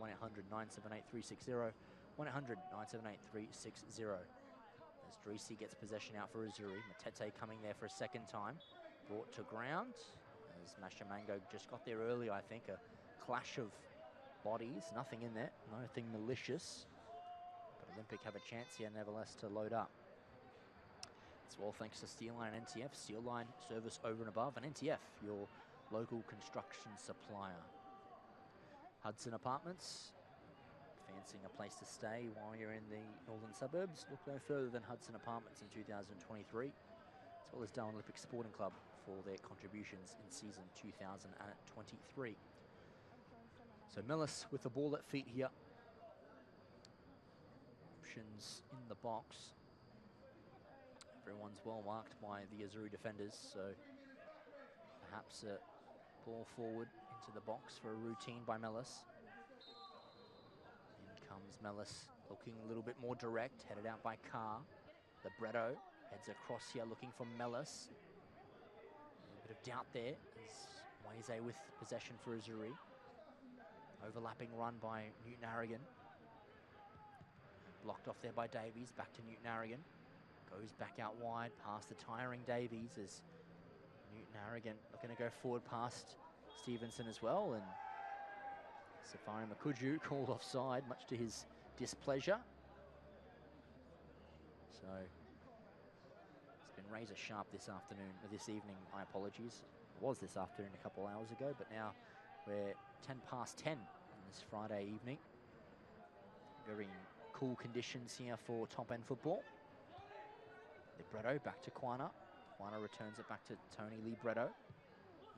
1-800-978-360, 1-800-978-360. As Dreesy gets possession out for Azuri, Matete coming there for a second time, brought to ground as Mashamango just got there early. I think a clash of bodies, nothing in there, nothing malicious, but Olympic have a chance here nevertheless to load up. It's all thanks to Steelline and NTF. Steelline service over and above, and NTF, your local construction supplier. Hudson Apartments, fancying a place to stay while you're in the northern suburbs? Look no further than Hudson Apartments in 2023, as well as Darwin Olympic Sporting Club for their contributions in season 2023. So Mellis with the ball at feet here. Options in the box. Everyone's well marked by the Azuri defenders, so perhaps a ball forward into the box for a routine by Mellis. In comes Mellis, looking a little bit more direct, headed out by Carr. Libretto heads across here looking for Mellis. A bit of doubt there as Waze with possession for Azuri. Overlapping run by Newton Harrigan. Blocked off there by Davies, back to Newton Harrigan. Goes back out wide past the tiring Davies as Newton Harrigan looking to go forward past Stevenson as well, and Safari Makuju called offside, much to his displeasure. So it's been razor sharp this afternoon, or this evening, my apologies. It was this afternoon a couple hours ago, but now we're 10 past 10 on this Friday evening. Very cool conditions here for top-end football. Libretto back to Kwana. Kwana returns it back to Tony Libretto.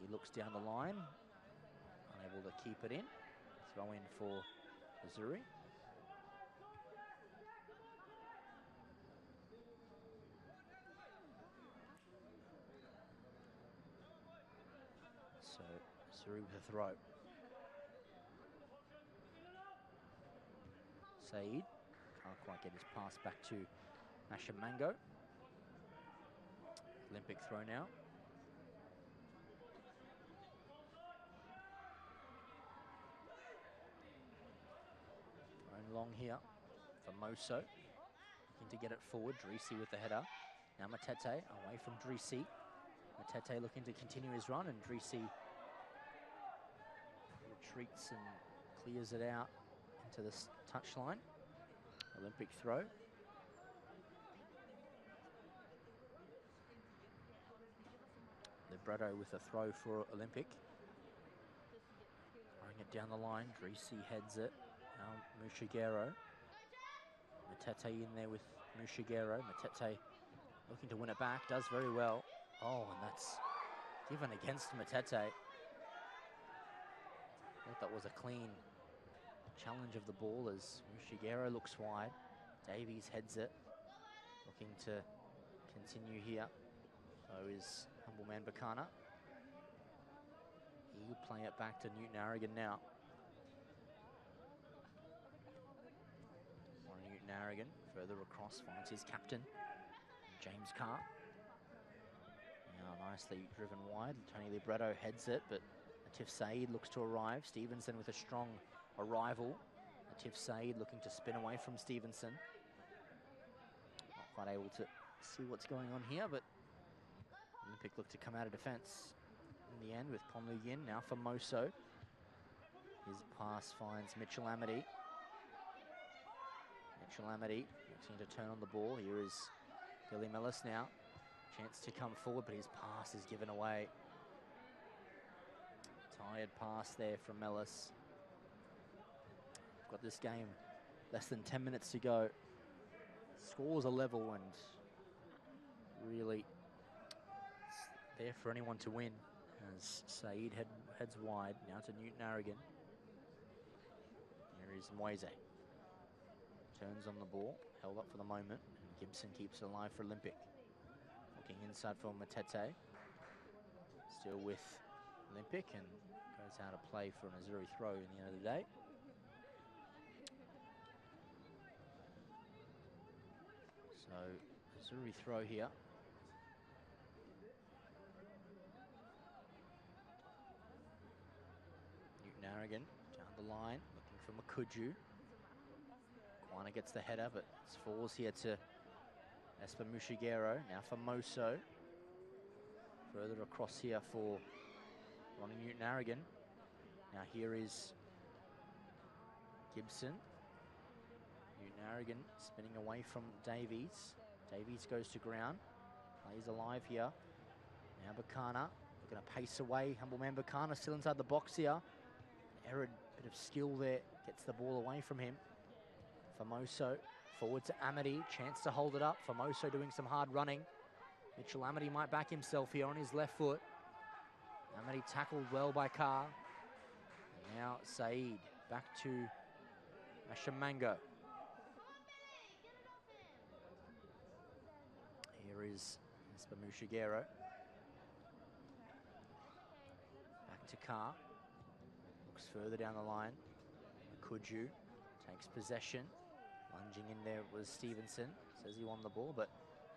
He looks down the line, unable to keep it in. Throw in for Azuri. So Azuri with a throw. Saeed can't quite get his pass back to Mashamango. Olympic throw now. Thrown long here for Moso. Looking to get it forward. Dreesy with the header. Now Matete away from Dreesy. Matete looking to continue his run, and Dreesy retreats and clears it out into the touchline. Olympic throw. Libretto with a throw for Olympic. Throwing it down the line. Dreesy heads it. Now Mushigero. Matete in there with Mushigero. Matete looking to win it back. Does very well. Oh, and that's given against Matete. I thought that was a clean challenge of the ball as Mushigero looks wide. Davies heads it. Looking to continue here. So is Humble Man Bakana. He will play it back to Newton Harrigan now. Newton Harrigan further across finds his captain, James Carr. Now Now nicely driven wide. Tony Libretto heads it, but Latif Saeed looks to arrive. Stevenson with a strong arrival. Latif Saeed looking to spin away from Stevenson. Not quite able to see what's going on here, but Olympic look to come out of defence in the end with Ponlu Yin. Now for Moso. His pass finds Mitchell Amity. Mitchell Amity looking to turn on the ball. Here is Billy Millis now. Chance to come forward, but his pass is given away. Tired pass there from Millis. Got this game less than 10 minutes to go. Scores are level and really it's there for anyone to win as Saeed heads wide. Now to Newton Aragon. Here is Moise. Turns on the ball, held up for the moment, and Gibson keeps it alive for Olympic. Looking inside for Matete. Still with Olympic and goes out of play for an Azzuri throw in the end of the day. So, Azzuri throw here. Newton Aragon down the line, looking for Makuju. Kwana gets the header, but it falls here to Esper Mushigero. Now for Moso. Further across here for Ronnie Newton Aragon. Now here is Gibson. Newton Aragon spinning away from Davies. Davies goes to ground. Plays alive here. Now Bakana looking to pace away. Humble man Bakana still inside the box here. Error, bit of skill there. Gets the ball away from him. Famoso forward to Amity. Chance to hold it up. Famoso doing some hard running. Mitchell Amity might back himself here on his left foot. Amity tackled well by Carr. And now Saeed back to Ashamango. Here is Spamushigero. Back to Carr. Looks further down the line. Makuju takes possession. Lunging in there was Stevenson. Says he won the ball, but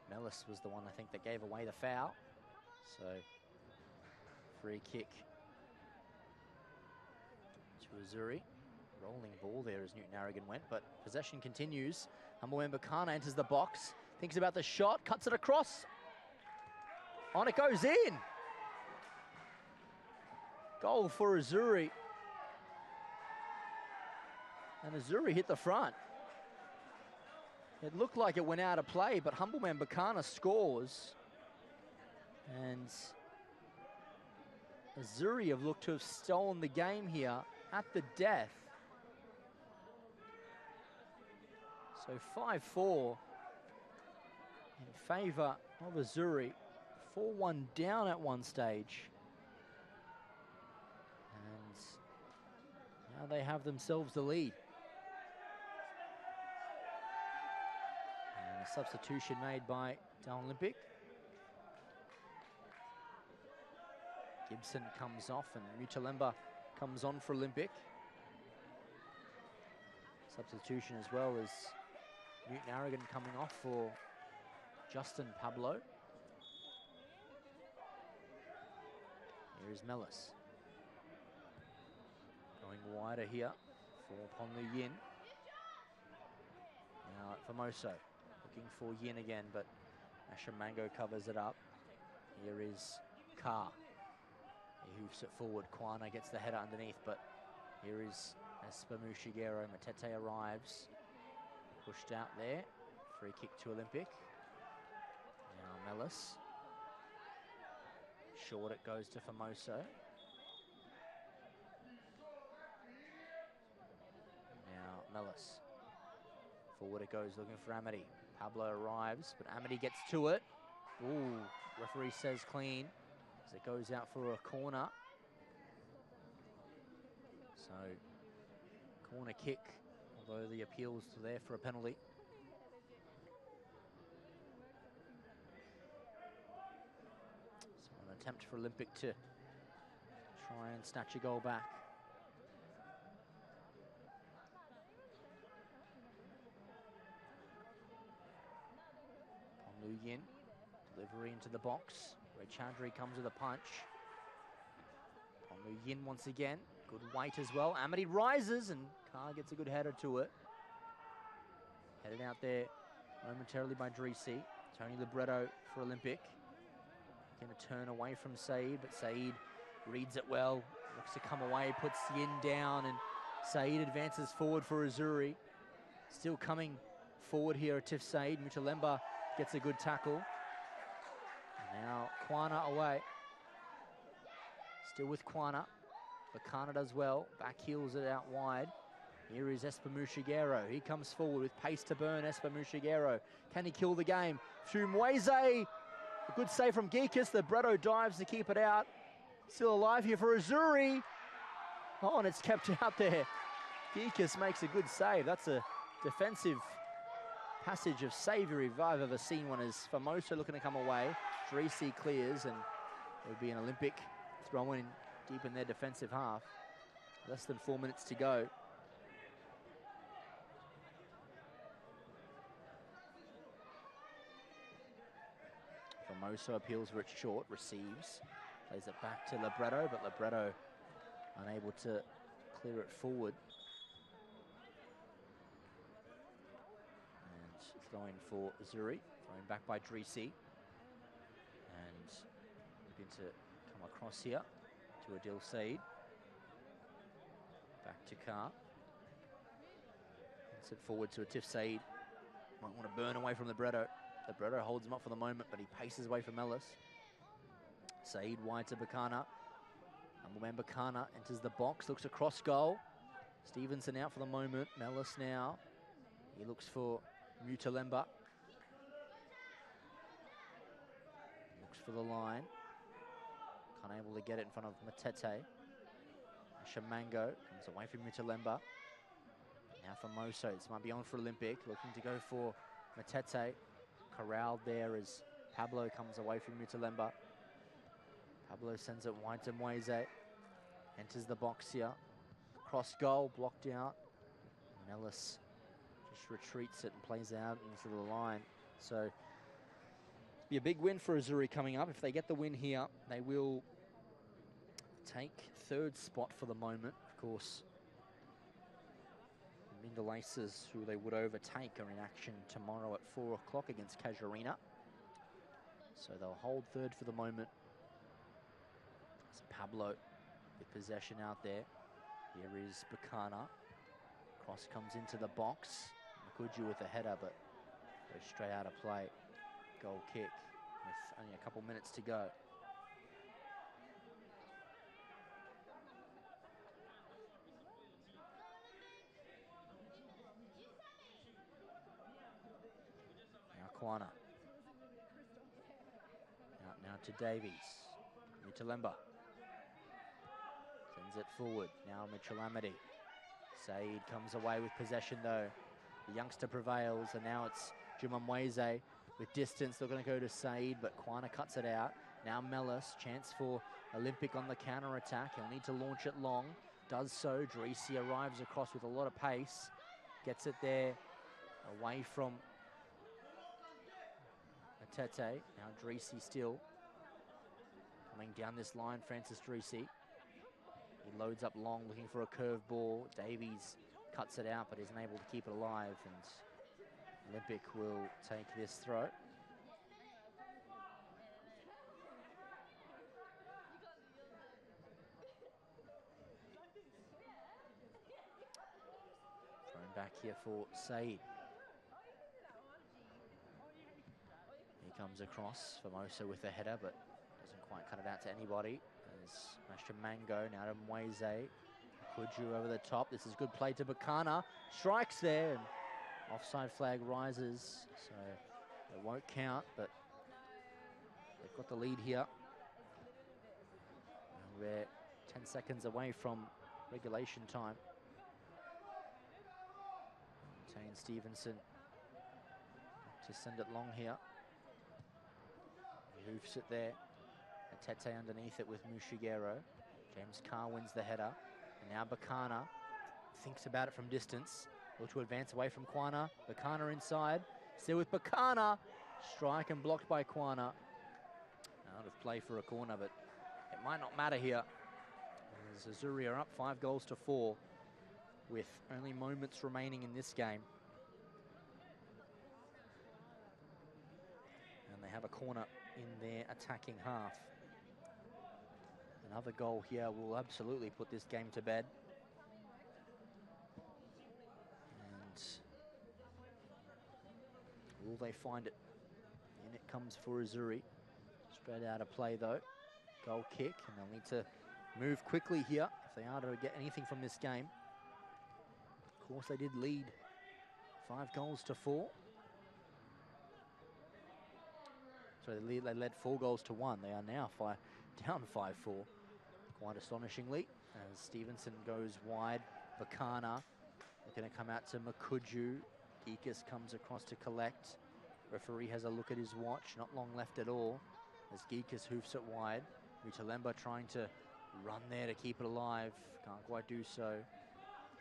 Mellis was the one, I think, that gave away the foul. So, free kick to Azuri. Rolling ball there as Newton Aragon went, but possession continues. Humble Mbakana enters the box, thinks about the shot, cuts it across. On it goes in. Goal for Azuri. And Azuri hit the front. It looked like it went out of play, but Humbleman Bakana scores. And Azuri have looked to have stolen the game here at the death. So 5-4 in favour of Azuri. 4-1 down at one stage. And now they have themselves the lead. And a substitution made by Darwin Olympic. Gibson comes off and Mutalemba comes on for Olympic. Substitution as well as Newton Aragon coming off for Justin Pablo. Here is Mellis. Going wider here for Ponlu Yin. Now Famoso looking for Yin again, but Ashamango covers it up. Here is Carr. He hoofs it forward. Kwana gets the header underneath, but here is Espamu Shigeru. Matete arrives. Pushed out there. Free kick to Olympic. Now Mellis. Short it goes to Famoso. Now Mellis. Forward it goes looking for Amity. Pablo arrives, but Amity gets to it. Ooh, referee says clean. As it goes out for a corner. So, corner kick, although the appeal's there for a penalty. So an attempt for Olympic to try and snatch a goal back. Ponlu Yin, delivery into the box. where Chaudhry comes with a punch. Pongu Yin once again. Good weight as well. Amity rises and Carr gets a good header to it. Headed out there momentarily by Drisi. Tony Libretto for Olympic. Going to turn away from Saeed, but Saeed reads it well. Looks to come away, puts Yin down, and Saeed advances forward for Azzuri. Still coming forward here, Atif Saeed. Mutalemba gets a good tackle. And now Kwana away. Still with Kwana. Bakana does well. Back heels it out wide. Here is Espamushigero. He comes forward with pace to burn. Espamushigero. Can he kill the game? Through Mweze. A good save from Geekus. The Bretto dives to keep it out. Still alive here for Azzuri. Oh, and it's kept out there. Geekus makes a good save. That's a defensive passage of saviour if I've ever seen one. As Famoso looking to come away. Drisi clears, and it would be an Olympic throw-in deep in their defensive half. Less than 4 minutes to go. Famoso appeals for it short, receives, plays it back to Libretto, but Libretto unable to clear it forward. And throwing for Azuri, thrown back by Drisi. And looking to come across here to Adil Saeed. Back to Carr. Gets it forward to Atif Saeed. Might want to burn away from Libretto. Libretto holds him up for the moment, but he paces away from Ellis. Saeed wide to Bakana. And Bakana enters the box, looks across goal. Stevenson out for the moment. Mellis now. He looks for Mutalemba. Looks for the line. Unable to get it in front of Matete. Shamango comes away from Mutalemba. Now for Moso. This might be on for Olympic. Looking to go for Matete. Corralled there as Pablo comes away from Mutalemba. Pablo sends it wide to Mweze. Enters the box here. Cross goal, blocked out. Mellis just retreats it and plays out into the line. So, be a big win for Azzuri coming up. If they get the win here, they will take third spot for the moment. Of course, Mindelaces, who they would overtake, are in action tomorrow at 4 o'clock against Casuarina. So they'll hold third for the moment. It's Pablo with possession out there. Here is Bakana. Cross comes into the box. Makuju with a header, but goes straight out of play. Goal kick with only a couple minutes to go. Kwana. Out now to Davies. Mutalemba. Sends it forward. Now Mitchell Amity. Saeed comes away with possession though. The youngster prevails, and now it's Juma Mweze with distance. They're going to go to Saeed, but Kwana cuts it out. Now Mellis, chance for Olympic on the counter-attack. He'll need to launch it long. Does so. Drisi arrives across with a lot of pace. Gets it there away from Tete. Now Drisi still coming down this line. Francis Drisi. He loads up long, looking for a curve ball. Davies cuts it out, but isn't able to keep it alive. And Olympic will take this throw. Thrown back here for Saeed. Comes across, Famoso with a header, but doesn't quite cut it out to anybody. There's Mashamango, now to Mweze. Kuju over the top. This is good play to Bakana. Strikes there, and offside flag rises, so it won't count, but they've got the lead here. And we're 10 seconds away from regulation time. Tane Stevenson to send it long here. He hoofs it there. And Tete underneath it with Mushigero. James Carr wins the header. And now Bakana thinks about it from distance. Look to advance away from Kwana. Bakana inside. Still with Bakana. Strike and blocked by Kwana. Out of play for a corner, but it might not matter here. As Azzuri are up 5 goals to 4 with only moments remaining in this game. And they have a corner in their attacking half. Another goal here will absolutely put this game to bed. And will they find it? In it comes for Azuri. Straight out of play though. Goal kick, and they'll need to move quickly here if they are to get anything from this game. Of course, they did lead 5 goals to 4. So they led 4 goals to 1. They are now down 5-4. Quite astonishingly, as Stevenson goes wide. Bakana, they're going to come out to Makuju. Gikas comes across to collect. Referee has a look at his watch. Not long left at all, as Gikas hoofs it wide. Mutalemba trying to run there to keep it alive. Can't quite do so.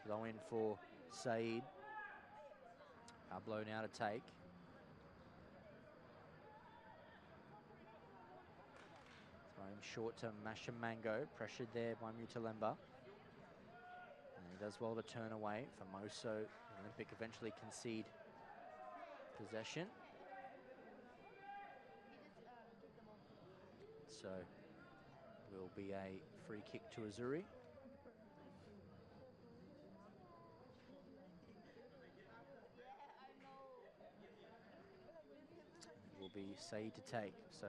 Throw in for Saeed. Pablo now to take. Throwing short to Mashamango. Pressured there by Mutalemba. And he does well to turn away. Famoso, Olympic eventually concede possession. So will be a free kick to Azzuri. It will be Saeed to take. So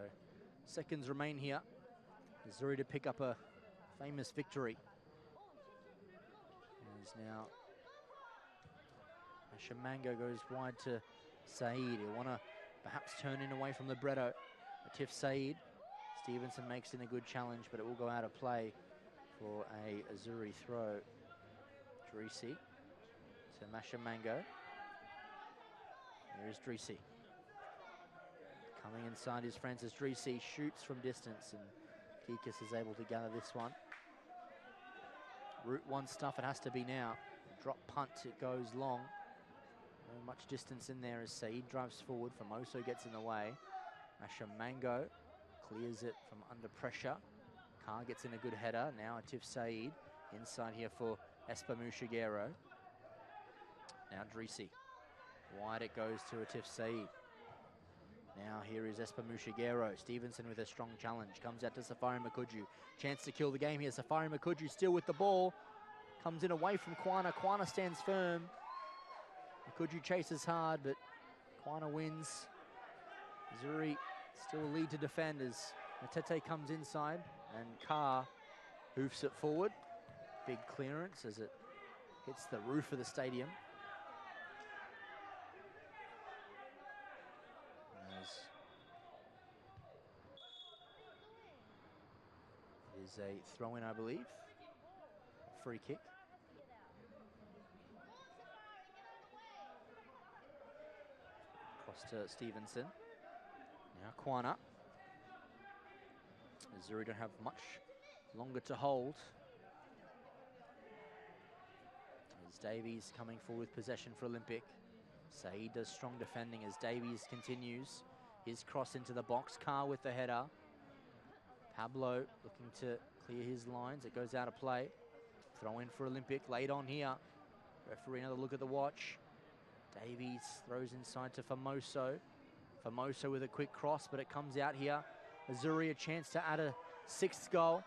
seconds remain here. Azzuri to pick up a famous victory. As now Shamango goes wide to Saeed. He'll want to perhaps turn in away from libretto. Atif Saeed. Stevenson makes in a good challenge, but it will go out of play for a Azzuri throw. Drisi to Mashamango. Here is Drisi. Coming inside is Francis Drisi, shoots from distance, and Gikas is able to gather this one. Route 1 stuff, it has to be now. Drop punt, it goes long. Not much distance in there as Saeed drives forward. Famoso gets in the way. Mashamango clears it from under pressure. Carr gets in a good header. Now Atif Saeed inside here for Espamu Shigeru. Now Drisi. Wide it goes to Atif Saeed. Now here is Espamu Shigeru. Stevenson with a strong challenge. Comes out to Safari Makuju. Chance to kill the game here. Safari Makuju still with the ball. Comes in away from Kwana. Kwana stands firm. Makuju chases hard, but Kwana wins. Azuri still a lead to defend as Matete comes inside, and Carr hoofs it forward. Big clearance as it hits the roof of the stadium. As it is a throw-in, I believe. Free kick. Across to Stevenson. Now Kwana. Azuri don't have much longer to hold. As Davies coming forward with possession for Olympic. Saeed does strong defending as Davies continues. His cross into the box. Carr with the header. Pablo looking to clear his lines. It goes out of play. Throw in for Olympic. Late on here. Referee another look at the watch. Davies throws inside to Famoso. Famoso with a quick cross, but it comes out here. Azuri a chance to add a 6th goal.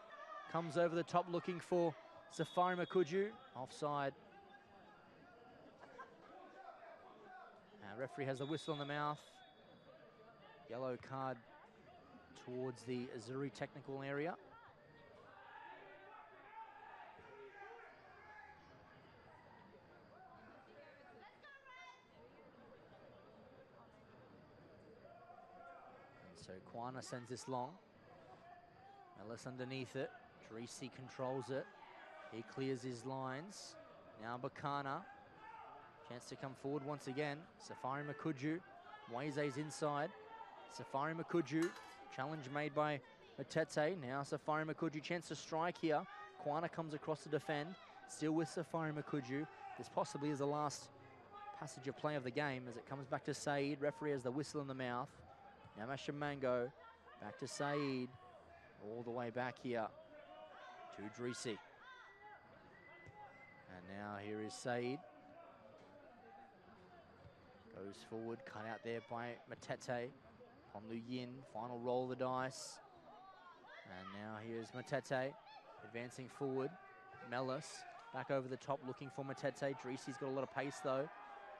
Comes over the top looking for Safari Makuju. Offside. Referee has the whistle in the mouth. Yellow card towards the Azuri technical area. So Kwana sends this long. Ellis underneath it. Drisi controls it. He clears his lines. Now Bakana. Chance to come forward once again. Safari Makuju. Moise's inside. Safari Makuju. Challenge made by Matete. Now Safari Makuju. Chance to strike here. Kwana comes across to defend. Still with Safari Makuju. This possibly is the last passage of play of the game as it comes back to Saeed. Referee has the whistle in the mouth. Now Mashamango Back to Saeed. All the way back here to Drisi. And now here is Saeed. Goes forward, cut out there by Matete. Honlu Yin, final roll of the dice. And now here's Matete, advancing forward. Mellis, back over the top, looking for Matete. Drisi's got a lot of pace though,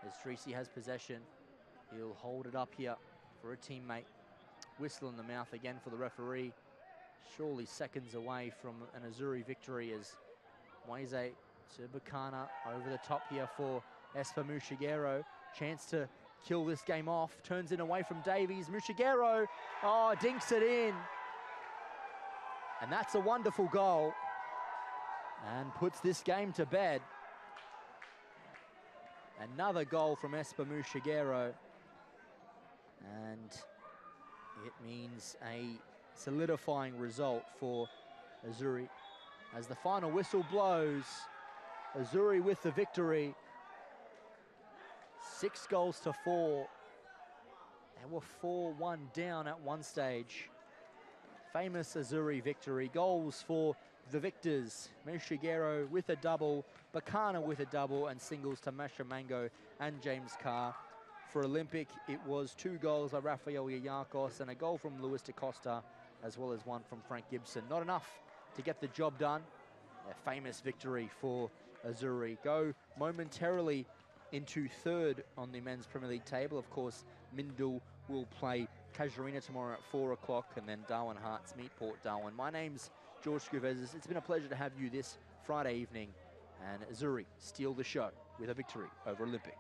as Drisi has possession. He'll hold it up here for a teammate. Whistle in the mouth again for the referee. Surely seconds away from an Azzuri victory as Moise to Bukana over the top here for Espa Mushigero. Chance to kill this game off. Turns it away from Davies. Mushigero, oh, dinks it in. And that's a wonderful goal. And puts this game to bed. Another goal from Espa Mushigero. And it means a solidifying result for Azzuri. As the final whistle blows, Azzuri with the victory. 6 goals to 4. They were 4-1 down at one stage. Famous Azzuri victory. Goals for the victors. Mushigero with a double, Bukana with a double, and singles to Masha Mango and James Carr. For Olympic, it was 2 goals by Rafael Yayakos and a goal from Luis da Costa, as well as one from Frank Gibson. Not enough to get the job done. A famous victory for Azzuri. Go momentarily into 3rd on the men's Premier League table. Of course, Mindil will play Casuarina tomorrow at 4 o'clock, and then Darwin Hearts meet Port Darwin. My name's George Scuvezes. It's been a pleasure to have you this Friday evening, and Azzuri steal the show with a victory over Olympic.